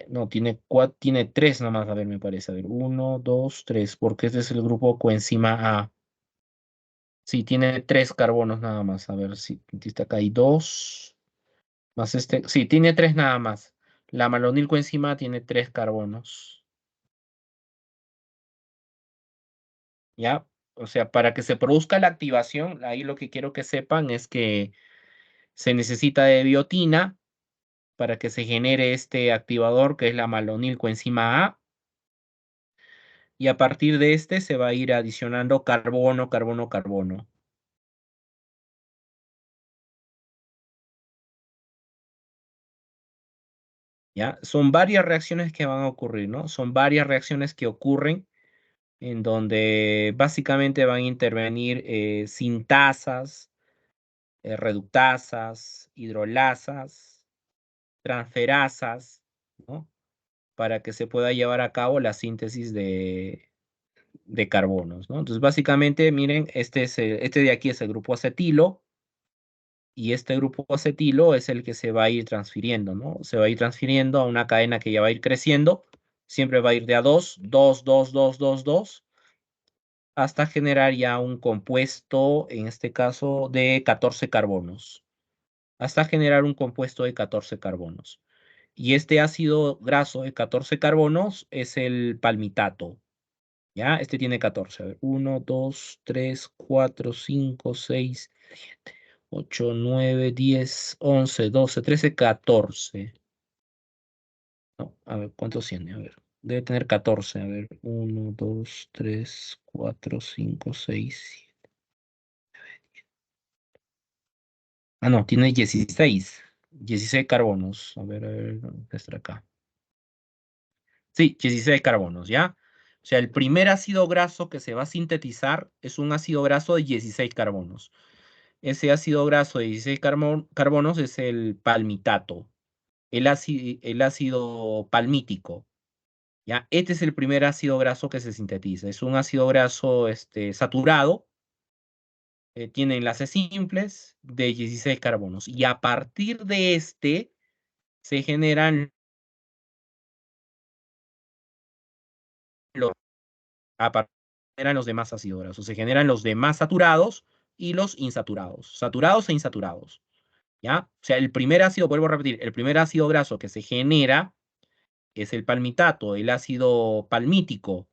no, tiene tres nomás, a ver, me parece, a ver, uno, dos, tres, porque este es el grupo coenzima A. Sí, tiene tres carbonos nada más, a ver si está acá, hay dos. Más sí, tiene tres nada más. La malonilcoenzima tiene tres carbonos. ¿Ya? O sea, para que se produzca la activación, ahí lo que quiero que sepan es que se necesita de biotina para que se genere este activador que es la malonilcoenzima A. Y a partir de este se va a ir adicionando carbono, carbono, carbono. ¿Ya? Son varias reacciones que van a ocurrir, ¿no? Son varias reacciones que ocurren en donde básicamente van a intervenir sintasas, reductasas, hidrolasas, transferasas, ¿no? Para que se pueda llevar a cabo la síntesis de carbonos, ¿no? Entonces, básicamente, miren, este de aquí es el grupo acetilo y este grupo acetilo es el que se va a ir transfiriendo, ¿no? Se va a ir transfiriendo a una cadena que ya va a ir creciendo, siempre va a ir de a dos, dos, dos, dos, dos, dos, hasta generar ya un compuesto, en este caso, de 14 carbonos, hasta generar un compuesto de 14 carbonos. Y este ácido graso de 14 carbonos es el palmitato. ¿Ya? Este tiene 14. A ver, 1, 2, 3, 4, 5, 6, 8, 9, 10, 11, 12, 13, 14. No, a ver, ¿cuántos tiene? A ver, debe tener 14. A ver, 1, 2, 3, 4, 5, 6. Ah, no, tiene 16. 16 carbonos. A ver, ¿dónde está acá? Sí, 16 carbonos, ¿ya? O sea, el primer ácido graso que se va a sintetizar es un ácido graso de 16 carbonos. Ese ácido graso de 16 carbonos es el palmitato, el ácido palmítico, ¿ya? Este es el primer ácido graso que se sintetiza. Es un ácido graso saturado, tiene enlaces simples de 16 carbonos. Y a partir de este se generan los generan los demás ácidos grasos. Se generan los demás saturados y los insaturados. Saturados e insaturados. ¿Ya? O sea, el primer ácido, vuelvo a repetir, el primer ácido graso que se genera es el palmitato, el ácido palmítico,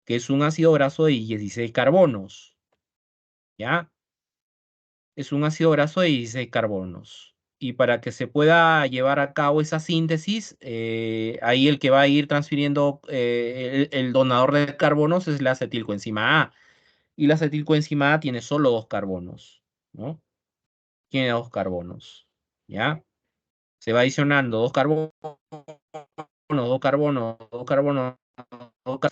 que es un ácido graso de 16 carbonos. ¿Ya? Es un ácido graso de 16 carbonos. Y para que se pueda llevar a cabo esa síntesis, ahí el que va a ir transfiriendo el donador de carbonos es la acetilcoenzima A. Y la acetilcoenzima A tiene solo dos carbonos, ¿no? Tiene dos carbonos, ¿ya? Se va adicionando dos carbonos, dos carbonos, dos carbonos,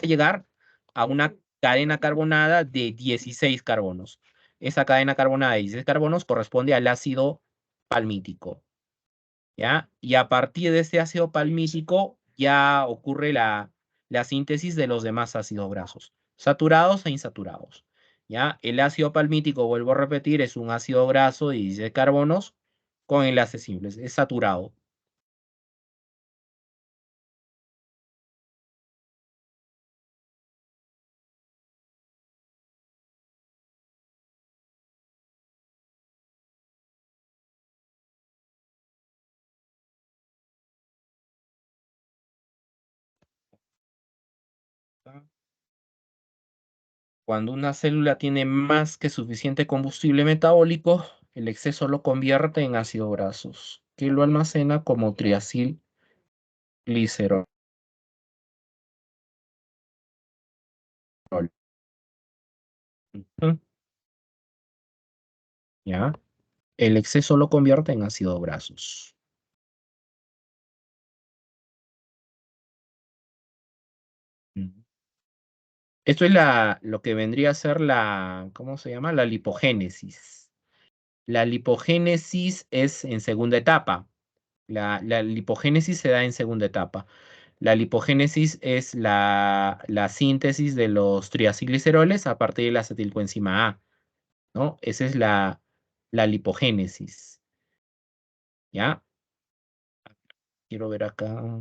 llegar a una cadena carbonada de 16 carbonos. Esa cadena carbonada de 16 carbonos corresponde al ácido palmítico, ¿ya? Y a partir de este ácido palmítico ya ocurre la síntesis de los demás ácidos grasos, saturados e insaturados, ¿ya? El ácido palmítico, vuelvo a repetir, es un ácido graso de 16 carbonos con enlaces simples, es saturado. Cuando una célula tiene más que suficiente combustible metabólico, el exceso lo convierte en ácidos grasos, que lo almacena como triacilglicerol. Ujú. ¿Ya? El exceso lo convierte en ácidos grasos. Ujú. Esto es lo que vendría a ser ¿cómo se llama? La lipogénesis. La lipogénesis es en segunda etapa. La lipogénesis se da en segunda etapa. La lipogénesis es la síntesis de los triacilgliceroles a partir de la acetilcoenzima A, ¿no? Esa es la lipogénesis, ¿ya? Quiero ver acá.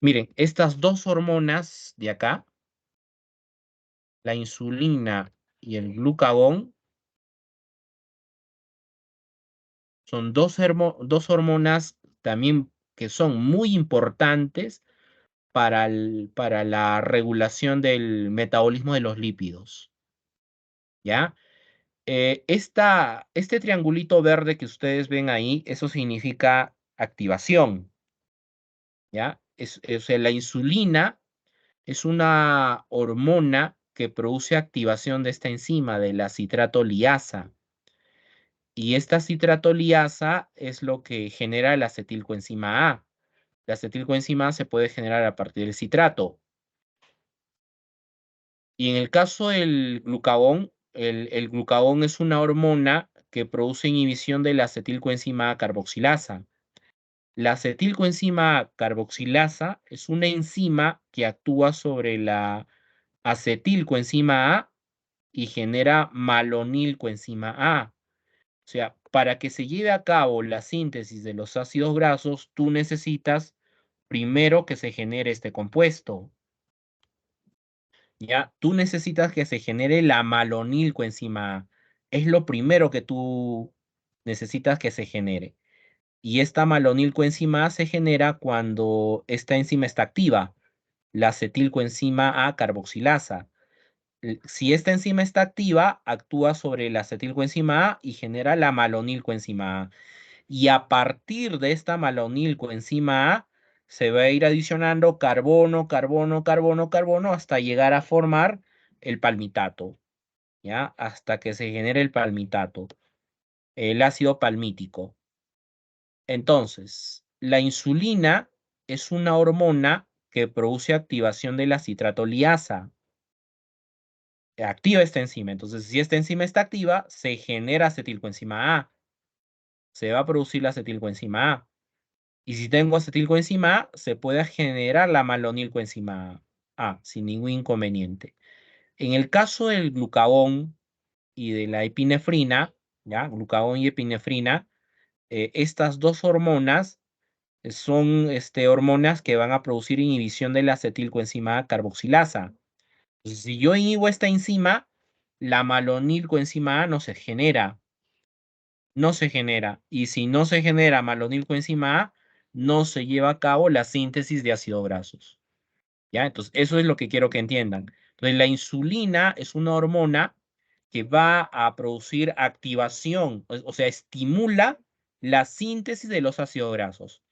Miren, estas dos hormonas de acá, la insulina y el glucagón, son dos hormonas también que son muy importantes para la regulación del metabolismo de los lípidos, ¿ya? Este triangulito verde que ustedes ven ahí, eso significa activación, ¿ya? O sea, la insulina es una hormona que produce activación de esta enzima, de la citratoliasa. Y esta citratoliasa es lo que genera la acetilcoenzima A. La acetilcoenzima A se puede generar a partir del citrato. Y en el caso del glucagón, el glucagón es una hormona que produce inhibición de la acetilcoenzima A carboxilasa. La acetilcoenzima A carboxilasa es una enzima que actúa sobre la acetilcoenzima A y genera malonilcoenzima A. O sea, para que se lleve a cabo la síntesis de los ácidos grasos, tú necesitas primero que se genere este compuesto. Ya, tú necesitas que se genere la malonilcoenzima A. Es lo primero que tú necesitas que se genere. Y esta malonilcoenzima A se genera cuando esta enzima está activa, la acetilcoenzima A carboxilasa. Si esta enzima está activa, actúa sobre la acetilcoenzima A y genera la malonilcoenzima A. Y a partir de esta malonilcoenzima A, se va a ir adicionando carbono, carbono, carbono, carbono, hasta llegar a formar el palmitato, ¿ya? Hasta que se genere el palmitato, el ácido palmítico. Entonces, la insulina es una hormona que produce activación de la citratoliasa. Activa esta enzima. Entonces, si esta enzima está activa, se genera acetilcoenzima A. Se va a producir la acetilcoenzima A. Y si tengo acetilcoenzima A, se puede generar la malonilcoenzima A sin ningún inconveniente. En el caso del glucagón y de la epinefrina, ¿ya? Glucagón y epinefrina, estas dos hormonas son hormonas que van a producir inhibición de la acetilcoenzima A carboxilasa. Entonces, si yo inhibo esta enzima, la malonilcoenzima A no se genera. No se genera. Y si no se genera malonilcoenzima A, no se lleva a cabo la síntesis de ácidos grasos. ¿Ya? Entonces, eso es lo que quiero que entiendan. Entonces, la insulina es una hormona que va a producir activación, o sea, estimula la síntesis de los ácidos grasos.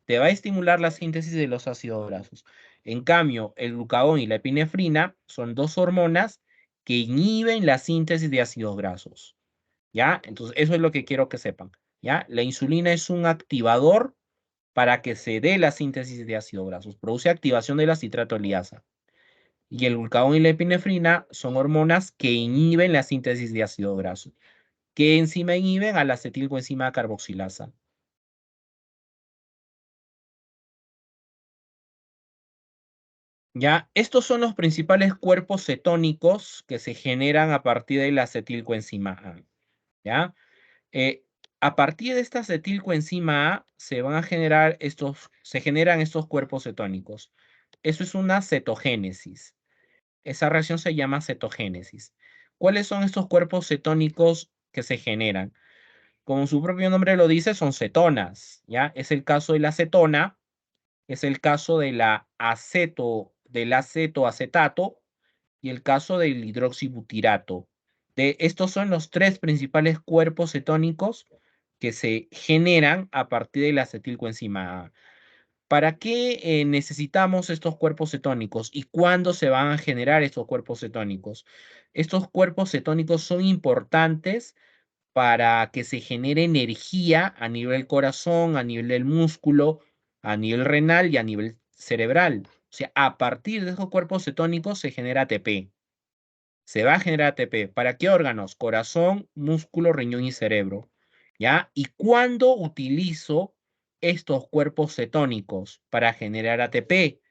Te va a estimular la síntesis de los ácidos grasos. En cambio, el glucagón y la epinefrina son dos hormonas que inhiben la síntesis de ácidos grasos. ¿Ya? Entonces, eso es lo que quiero que sepan. ¿Ya? La insulina es un activador para que se dé la síntesis de ácidos grasos. Produce activación de la citratoliasa. Y el glucagón y la epinefrina son hormonas que inhiben la síntesis de ácido graso. ¿Qué enzima inhiben? A la acetilcoenzima carboxilasa. Ya, estos son los principales cuerpos cetónicos que se generan a partir de la acetilcoenzima A. ¿Ya? Eh, a partir de esta acetilcoenzima A se generan estos cuerpos cetónicos. Eso es una cetogénesis. Esa reacción se llama cetogénesis. ¿Cuáles son estos cuerpos cetónicos que se generan? Como su propio nombre lo dice, son cetonas, ¿ya? Es el caso de la cetona, es el caso de del acetoacetato y el caso del hidroxibutirato. Estos son los tres principales cuerpos cetónicos que se generan a partir de la acetilcoenzima A. ¿Para qué necesitamos estos cuerpos cetónicos y cuándo se van a generar estos cuerpos cetónicos? Estos cuerpos cetónicos son importantes para que se genere energía a nivel corazón, a nivel del músculo, a nivel renal y a nivel cerebral. O sea, a partir de esos cuerpos cetónicos se genera ATP. Se va a generar ATP. ¿Para qué órganos? Corazón, músculo, riñón y cerebro. ¿Ya? ¿Y cuándo utilizo estos cuerpos cetónicos para generar ATP?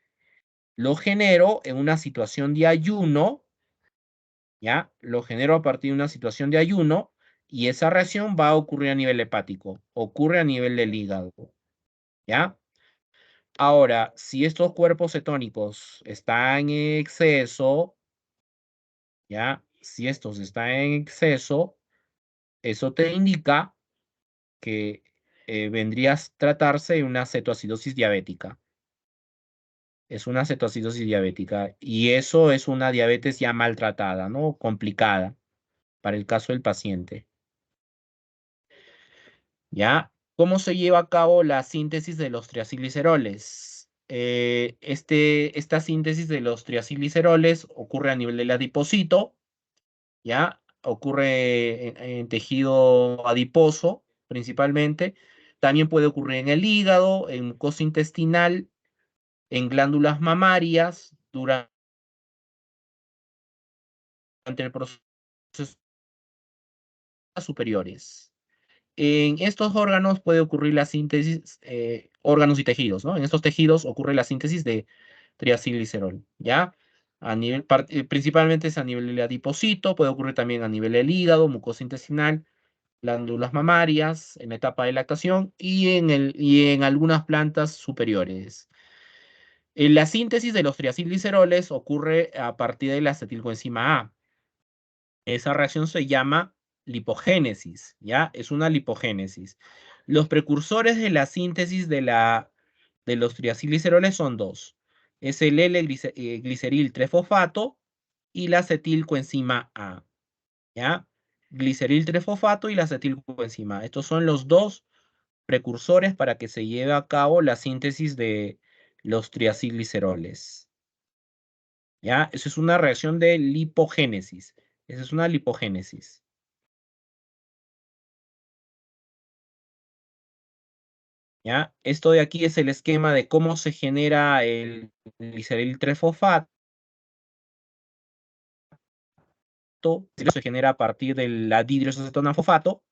Lo genero en una situación de ayuno, ¿ya? Lo genero a partir de una situación de ayuno y esa reacción va a ocurrir a nivel hepático, ocurre a nivel del hígado, ¿ya? Ahora, si estos cuerpos cetónicos están en exceso, ¿ya? Si estos están en exceso, eso te indica que vendría a tratarse de una cetoacidosis diabética. Es una cetoacidosis diabética y eso es una diabetes ya maltratada, ¿no? Complicada para el caso del paciente. ¿Ya? ¿Cómo se lleva a cabo la síntesis de los triacilgliceroles? Esta síntesis de los triacilgliceroles ocurre a nivel del adipocito, ¿ya? Ocurre en tejido adiposo, principalmente. También puede ocurrir en el hígado, en mucosa intestinal, en glándulas mamarias, durante el proceso superiores. En estos órganos puede ocurrir la síntesis, órganos y tejidos, ¿no? En estos tejidos ocurre la síntesis de triacilglicerol, ¿ya? Principalmente es a nivel del adipocito, puede ocurrir también a nivel del hígado, mucosa intestinal, glándulas mamarias, en la etapa de lactación y en algunas plantas superiores. La síntesis de los triacilgliceroles ocurre a partir de la acetilcoenzima A. Esa reacción se llama lipogénesis, ¿ya? Es una lipogénesis. Los precursores de la síntesis de los triacilgliceroles son dos. Es el L-gliceril trefosfato y la acetilcoenzima A, ¿ya? Gliceril trefosfato y la acetilcoenzima A. Estos son los dos precursores para que se lleve a cabo la síntesis de los triacilgliceroles, ¿ya? Eso es una reacción de lipogénesis. Esa es una lipogénesis. ¿Ya? Esto de aquí es el esquema de cómo se genera el gliceril trefosfato. Se genera a partir de la dihidroxacetonafofato.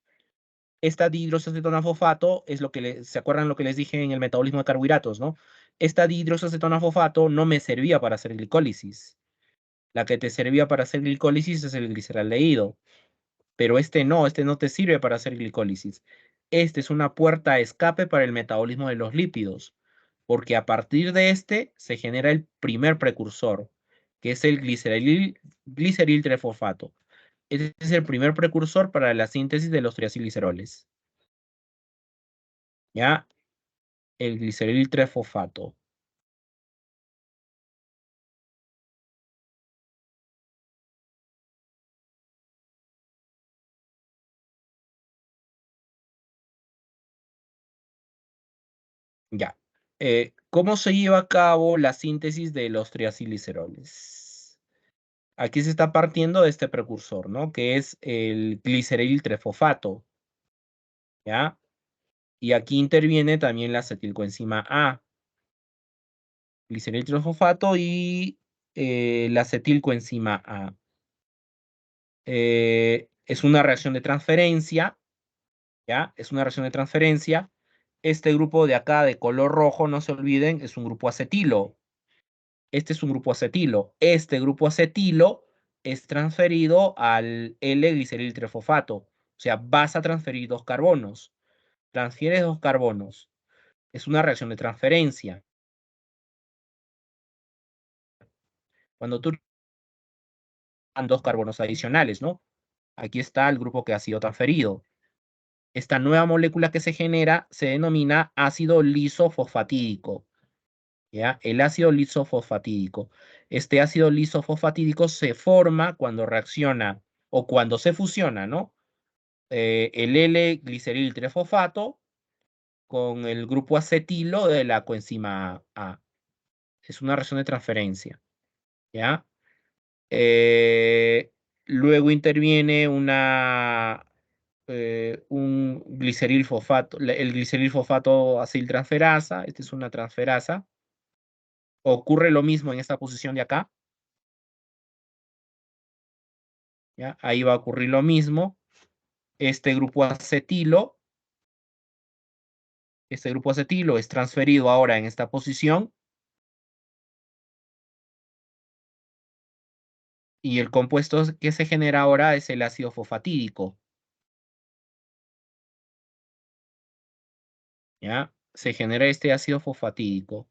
Esta dihidroxacetonafofato es ¿se acuerdan lo que les dije en el metabolismo de carbohidratos, no? Esta dihidroxacetonafofato no me servía para hacer glicólisis. La que te servía para hacer glicólisis es el gliceraldehído. Pero este no te sirve para hacer glicólisis. Este es una puerta de escape para el metabolismo de los lípidos, porque a partir de este se genera el primer precursor, que es el gliceril trefosfato. Este es el primer precursor para la síntesis de los triacilgliceroles. ¿Ya? El gliceril trefosfato. Ya. ¿Cómo se lleva a cabo la síntesis de los triacilgliceroles? Aquí se está partiendo de este precursor, ¿no? Que es el gliceril trefosfato, ¿ya? Y aquí interviene también la acetilcoenzima A, gliceril trifosfato y la acetilcoenzima A. Es una reacción de transferencia, ¿ya? Es una reacción de transferencia. Este grupo de acá de color rojo, no se olviden, es un grupo acetilo. Este es un grupo acetilo. Este grupo acetilo es transferido al L-gliceril trifosfato. O sea, vas a transferir dos carbonos. Transfieres dos carbonos. Es una reacción de transferencia. Cuando tú dan dos carbonos adicionales, ¿no? Aquí está el grupo que ha sido transferido. Esta nueva molécula que se genera se denomina ácido lisofosfatídico. ¿Ya? El ácido lisofosfatídico. Este ácido lisofosfatídico se forma cuando reacciona o cuando se fusiona, ¿no? El L-gliceril trifosfato con el grupo acetilo de la coenzima A. Es una reacción de transferencia, ¿ya? Eh, Luego interviene un gliceril fosfato, el gliceril fosfato aciltransferasa, esta es una transferasa. Ocurre lo mismo en esta posición de acá, ¿ya? Ahí va a ocurrir lo mismo. Este grupo acetilo, este grupo acetilo es transferido ahora en esta posición y el compuesto que se genera ahora es el ácido fosfatídico, ¿ya? Se genera este ácido fosfatídico.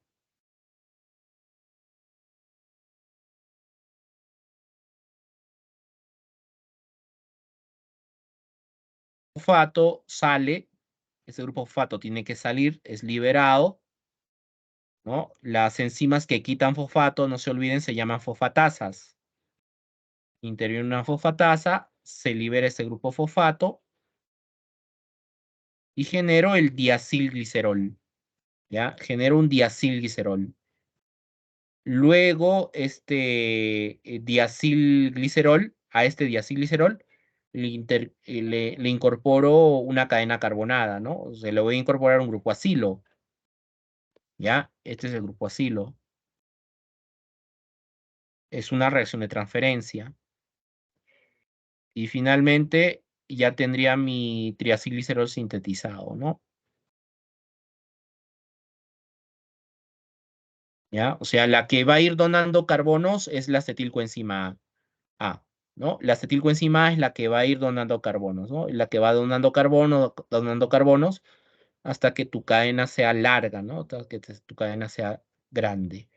Fosfato sale, ese grupo fosfato tiene que salir, es liberado, ¿no? Las enzimas que quitan fosfato, no se olviden, se llaman fosfatasas. Interviene una fosfatasa, se libera ese grupo fosfato y genero el diacilglicerol, ¿ya? Genero un diacilglicerol. Luego, este diacilglicerol, a este diacilglicerol, le incorporo una cadena carbonada, ¿no? O sea, le voy a incorporar un grupo acilo, ¿ya? Este es el grupo acilo. Es una reacción de transferencia. Y finalmente, ya tendría mi triacilglicerol sintetizado, ¿no? ¿Ya? O sea, la que va a ir donando carbonos es la acetilcoenzima A, ¿no? La acetilcoenzima A es la que va a ir donando carbonos, ¿no? La que va donando carbonos hasta que tu cadena sea larga, ¿no? Hasta que tu cadena sea grande.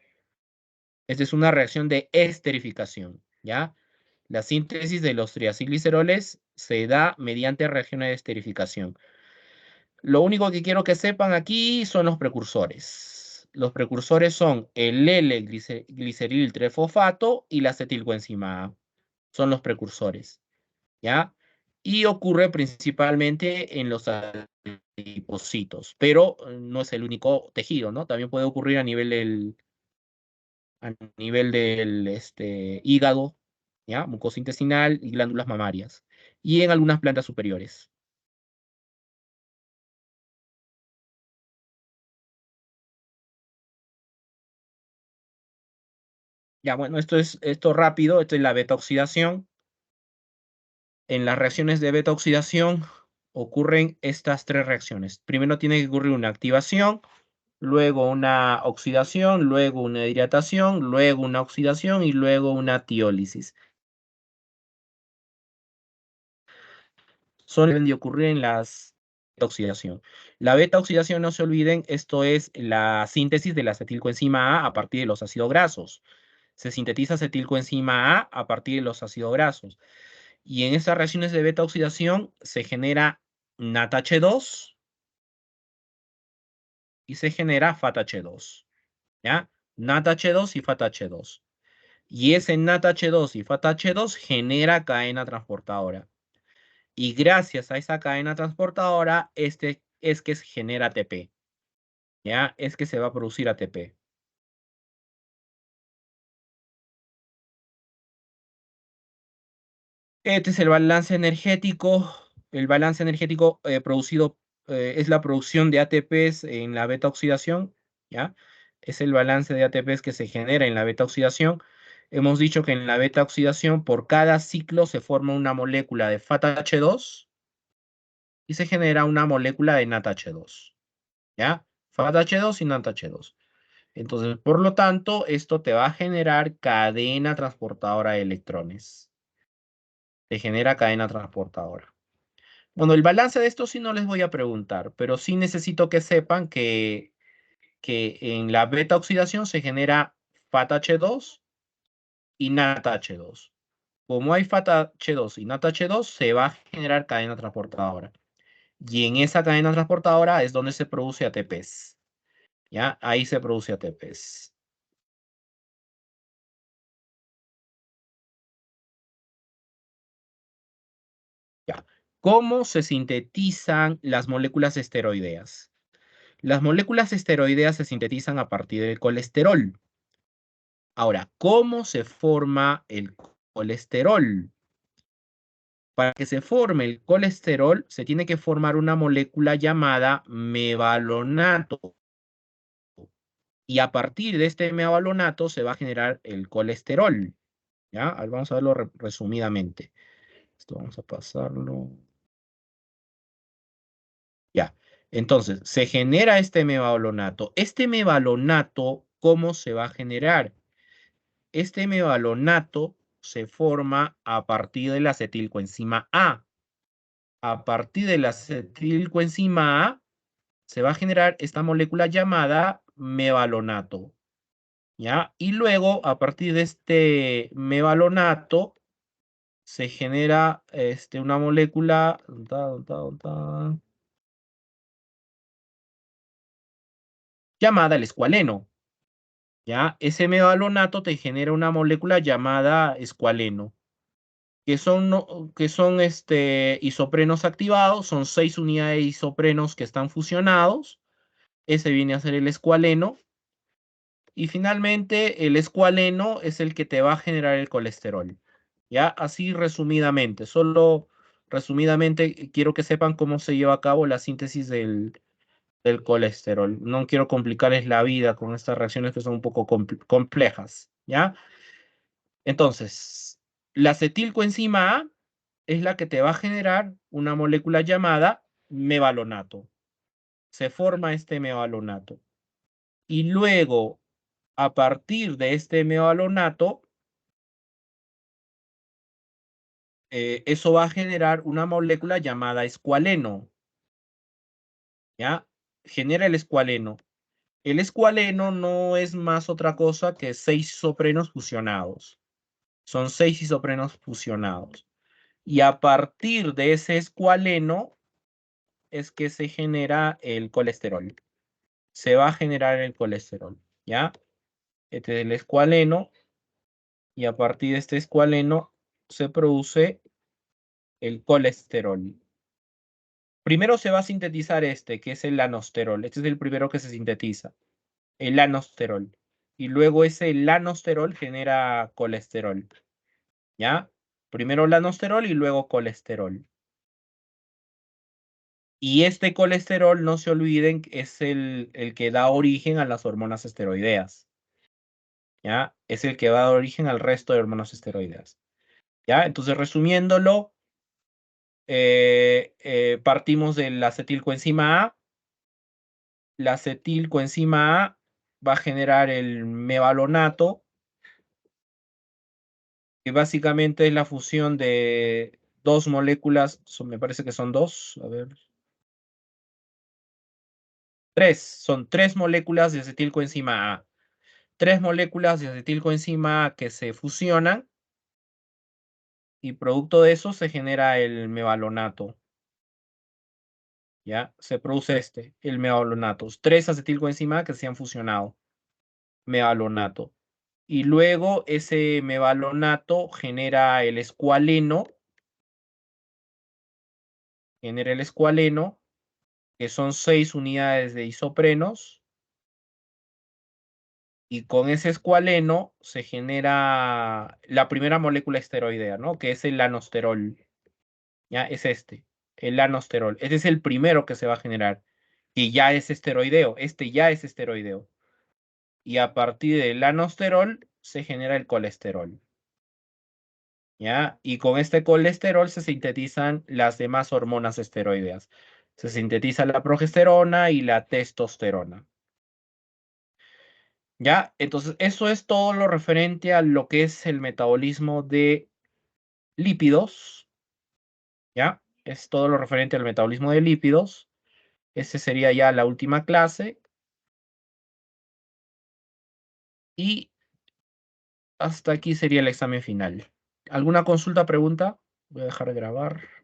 Esta es una reacción de esterificación, ¿ya? La síntesis de los triacilgliceroles se da mediante reacciones de esterificación. Lo único que quiero que sepan aquí son los precursores. Los precursores son el L-gliceril trifosfato y la acetilcoenzima A. Son los precursores, ¿ya? Y ocurre principalmente en los adipocitos, pero no es el único tejido, ¿no? También puede ocurrir a nivel del hígado, ¿ya? Mucosa intestinal y glándulas mamarias. Y en algunas plantas superiores. Ya, bueno, esto rápido, esto es la beta oxidación. En las reacciones de beta oxidación ocurren estas tres reacciones. Primero tiene que ocurrir una activación, luego una oxidación, luego una hidratación, luego una oxidación y luego una tiólisis. Son deben de ocurrir en las beta oxidación. La beta oxidación, no se olviden, esto es la síntesis de la acetilcoenzima A partir de los ácidos grasos. Se sintetiza acetilcoenzima A partir de los ácidos grasos. Y en estas reacciones de beta oxidación se genera NADH2 y se genera FATH2, ¿ya? NADH2 y FATH2. Y ese NADH2 y FATH2 genera cadena transportadora. Y gracias a esa cadena transportadora, es que se genera ATP, ¿ya? Es que se va a producir ATP. Este es el balance energético producido es la producción de ATPs en la beta oxidación, ¿ya? Es el balance de ATPs que se genera en la beta oxidación. Hemos dicho que en la beta oxidación, por cada ciclo se forma una molécula de FATH2 y se genera una molécula de NADH2, ¿ya? FATH2 y NADH2. Entonces, por lo tanto, esto te va a generar cadena transportadora de electrones. Te genera cadena transportadora. Bueno, el balance de esto sí no les voy a preguntar, pero sí necesito que sepan que en la beta oxidación se genera FATH2 y NADH2. Como hay FATH2 y NADH2, se va a generar cadena transportadora. Y en esa cadena transportadora es donde se produce ATPs. ¿Ya? Ahí se produce ATPs. ¿Ya? ¿Cómo se sintetizan las moléculas esteroideas? Las moléculas esteroideas se sintetizan a partir del colesterol. Ahora, ¿cómo se forma el colesterol? Para que se forme el colesterol, se tiene que formar una molécula llamada mevalonato. Y a partir de este mevalonato se va a generar el colesterol. ¿Ya? A ver, vamos a verlo resumidamente. Esto vamos a pasarlo. Ya. Entonces, se genera este mevalonato. Este mevalonato, ¿cómo se va a generar? Este mevalonato se forma a partir de la acetilcoenzima A. A partir de la acetilcoenzima A se va a generar esta molécula llamada mevalonato, ¿ya? Y luego, a partir de este mevalonato, se genera una molécula llamada el escualeno, ¿ya? Ese mevalonato te genera una molécula llamada escualeno, que son, que son isoprenos activados, son 6 unidades de isoprenos que están fusionados. Ese viene a ser el escualeno. Y finalmente, el escualeno es el que te va a generar el colesterol. Ya, así resumidamente. Solo resumidamente quiero que sepan cómo se lleva a cabo la síntesis del colesterol. No quiero complicarles la vida con estas reacciones que son un poco complejas. ¿Ya? Entonces, la acetilcoenzima A es la que te va a generar una molécula llamada mevalonato. Se forma este mevalonato. Y luego, a partir de este mevalonato, eso va a generar una molécula llamada escualeno. ¿Ya? Genera el escualeno. El escualeno no es más otra cosa que 6 isoprenos fusionados. Son 6 isoprenos fusionados. Y a partir de ese escualeno es que se genera el colesterol. Se va a generar el colesterol. ¿Ya? Este es el escualeno. Y a partir de este escualeno se produce el colesterol. Primero se va a sintetizar que es el lanosterol. Este es el primero que se sintetiza, el lanosterol. Y luego ese lanosterol genera colesterol. ¿Ya? Primero lanosterol y luego colesterol. Y este colesterol, no se olviden, es el que da origen a las hormonas esteroideas. ¿Ya? Es el que va a dar origen al resto de hormonas esteroideas. ¿Ya? Entonces, resumiéndolo, partimos de la acetilcoenzima A. La acetilcoenzima A va a generar el mevalonato, que básicamente es la fusión de dos moléculas, me parece que son dos, a ver, son tres moléculas de acetilcoenzima A. Tres moléculas de acetilcoenzima A que se fusionan y producto de eso se genera el mevalonato. ¿Ya? Se produce el mevalonato. Tres acetilcoenzima A que se han fusionado. Mevalonato. Y luego ese mevalonato genera el escualeno, que son 6 unidades de isoprenos, y con ese escualeno se genera la primera molécula esteroidea, ¿no? Que es el lanosterol. ¿Ya? Es este. el lanosterol. Este es el primero que se va a generar, que ya es esteroideo. Este ya es esteroideo. Y a partir del lanosterol se genera el colesterol. ¿Ya? Y con este colesterol se sintetizan las demás hormonas esteroideas. Se sintetiza la progesterona y la testosterona. ¿Ya? Entonces, eso es todo lo referente a lo que es el metabolismo de lípidos. ¿Ya? Es todo lo referente al metabolismo de lípidos. Ese sería ya la última clase. Y hasta aquí sería el examen final. ¿Alguna consulta, pregunta? Voy a dejar de grabar.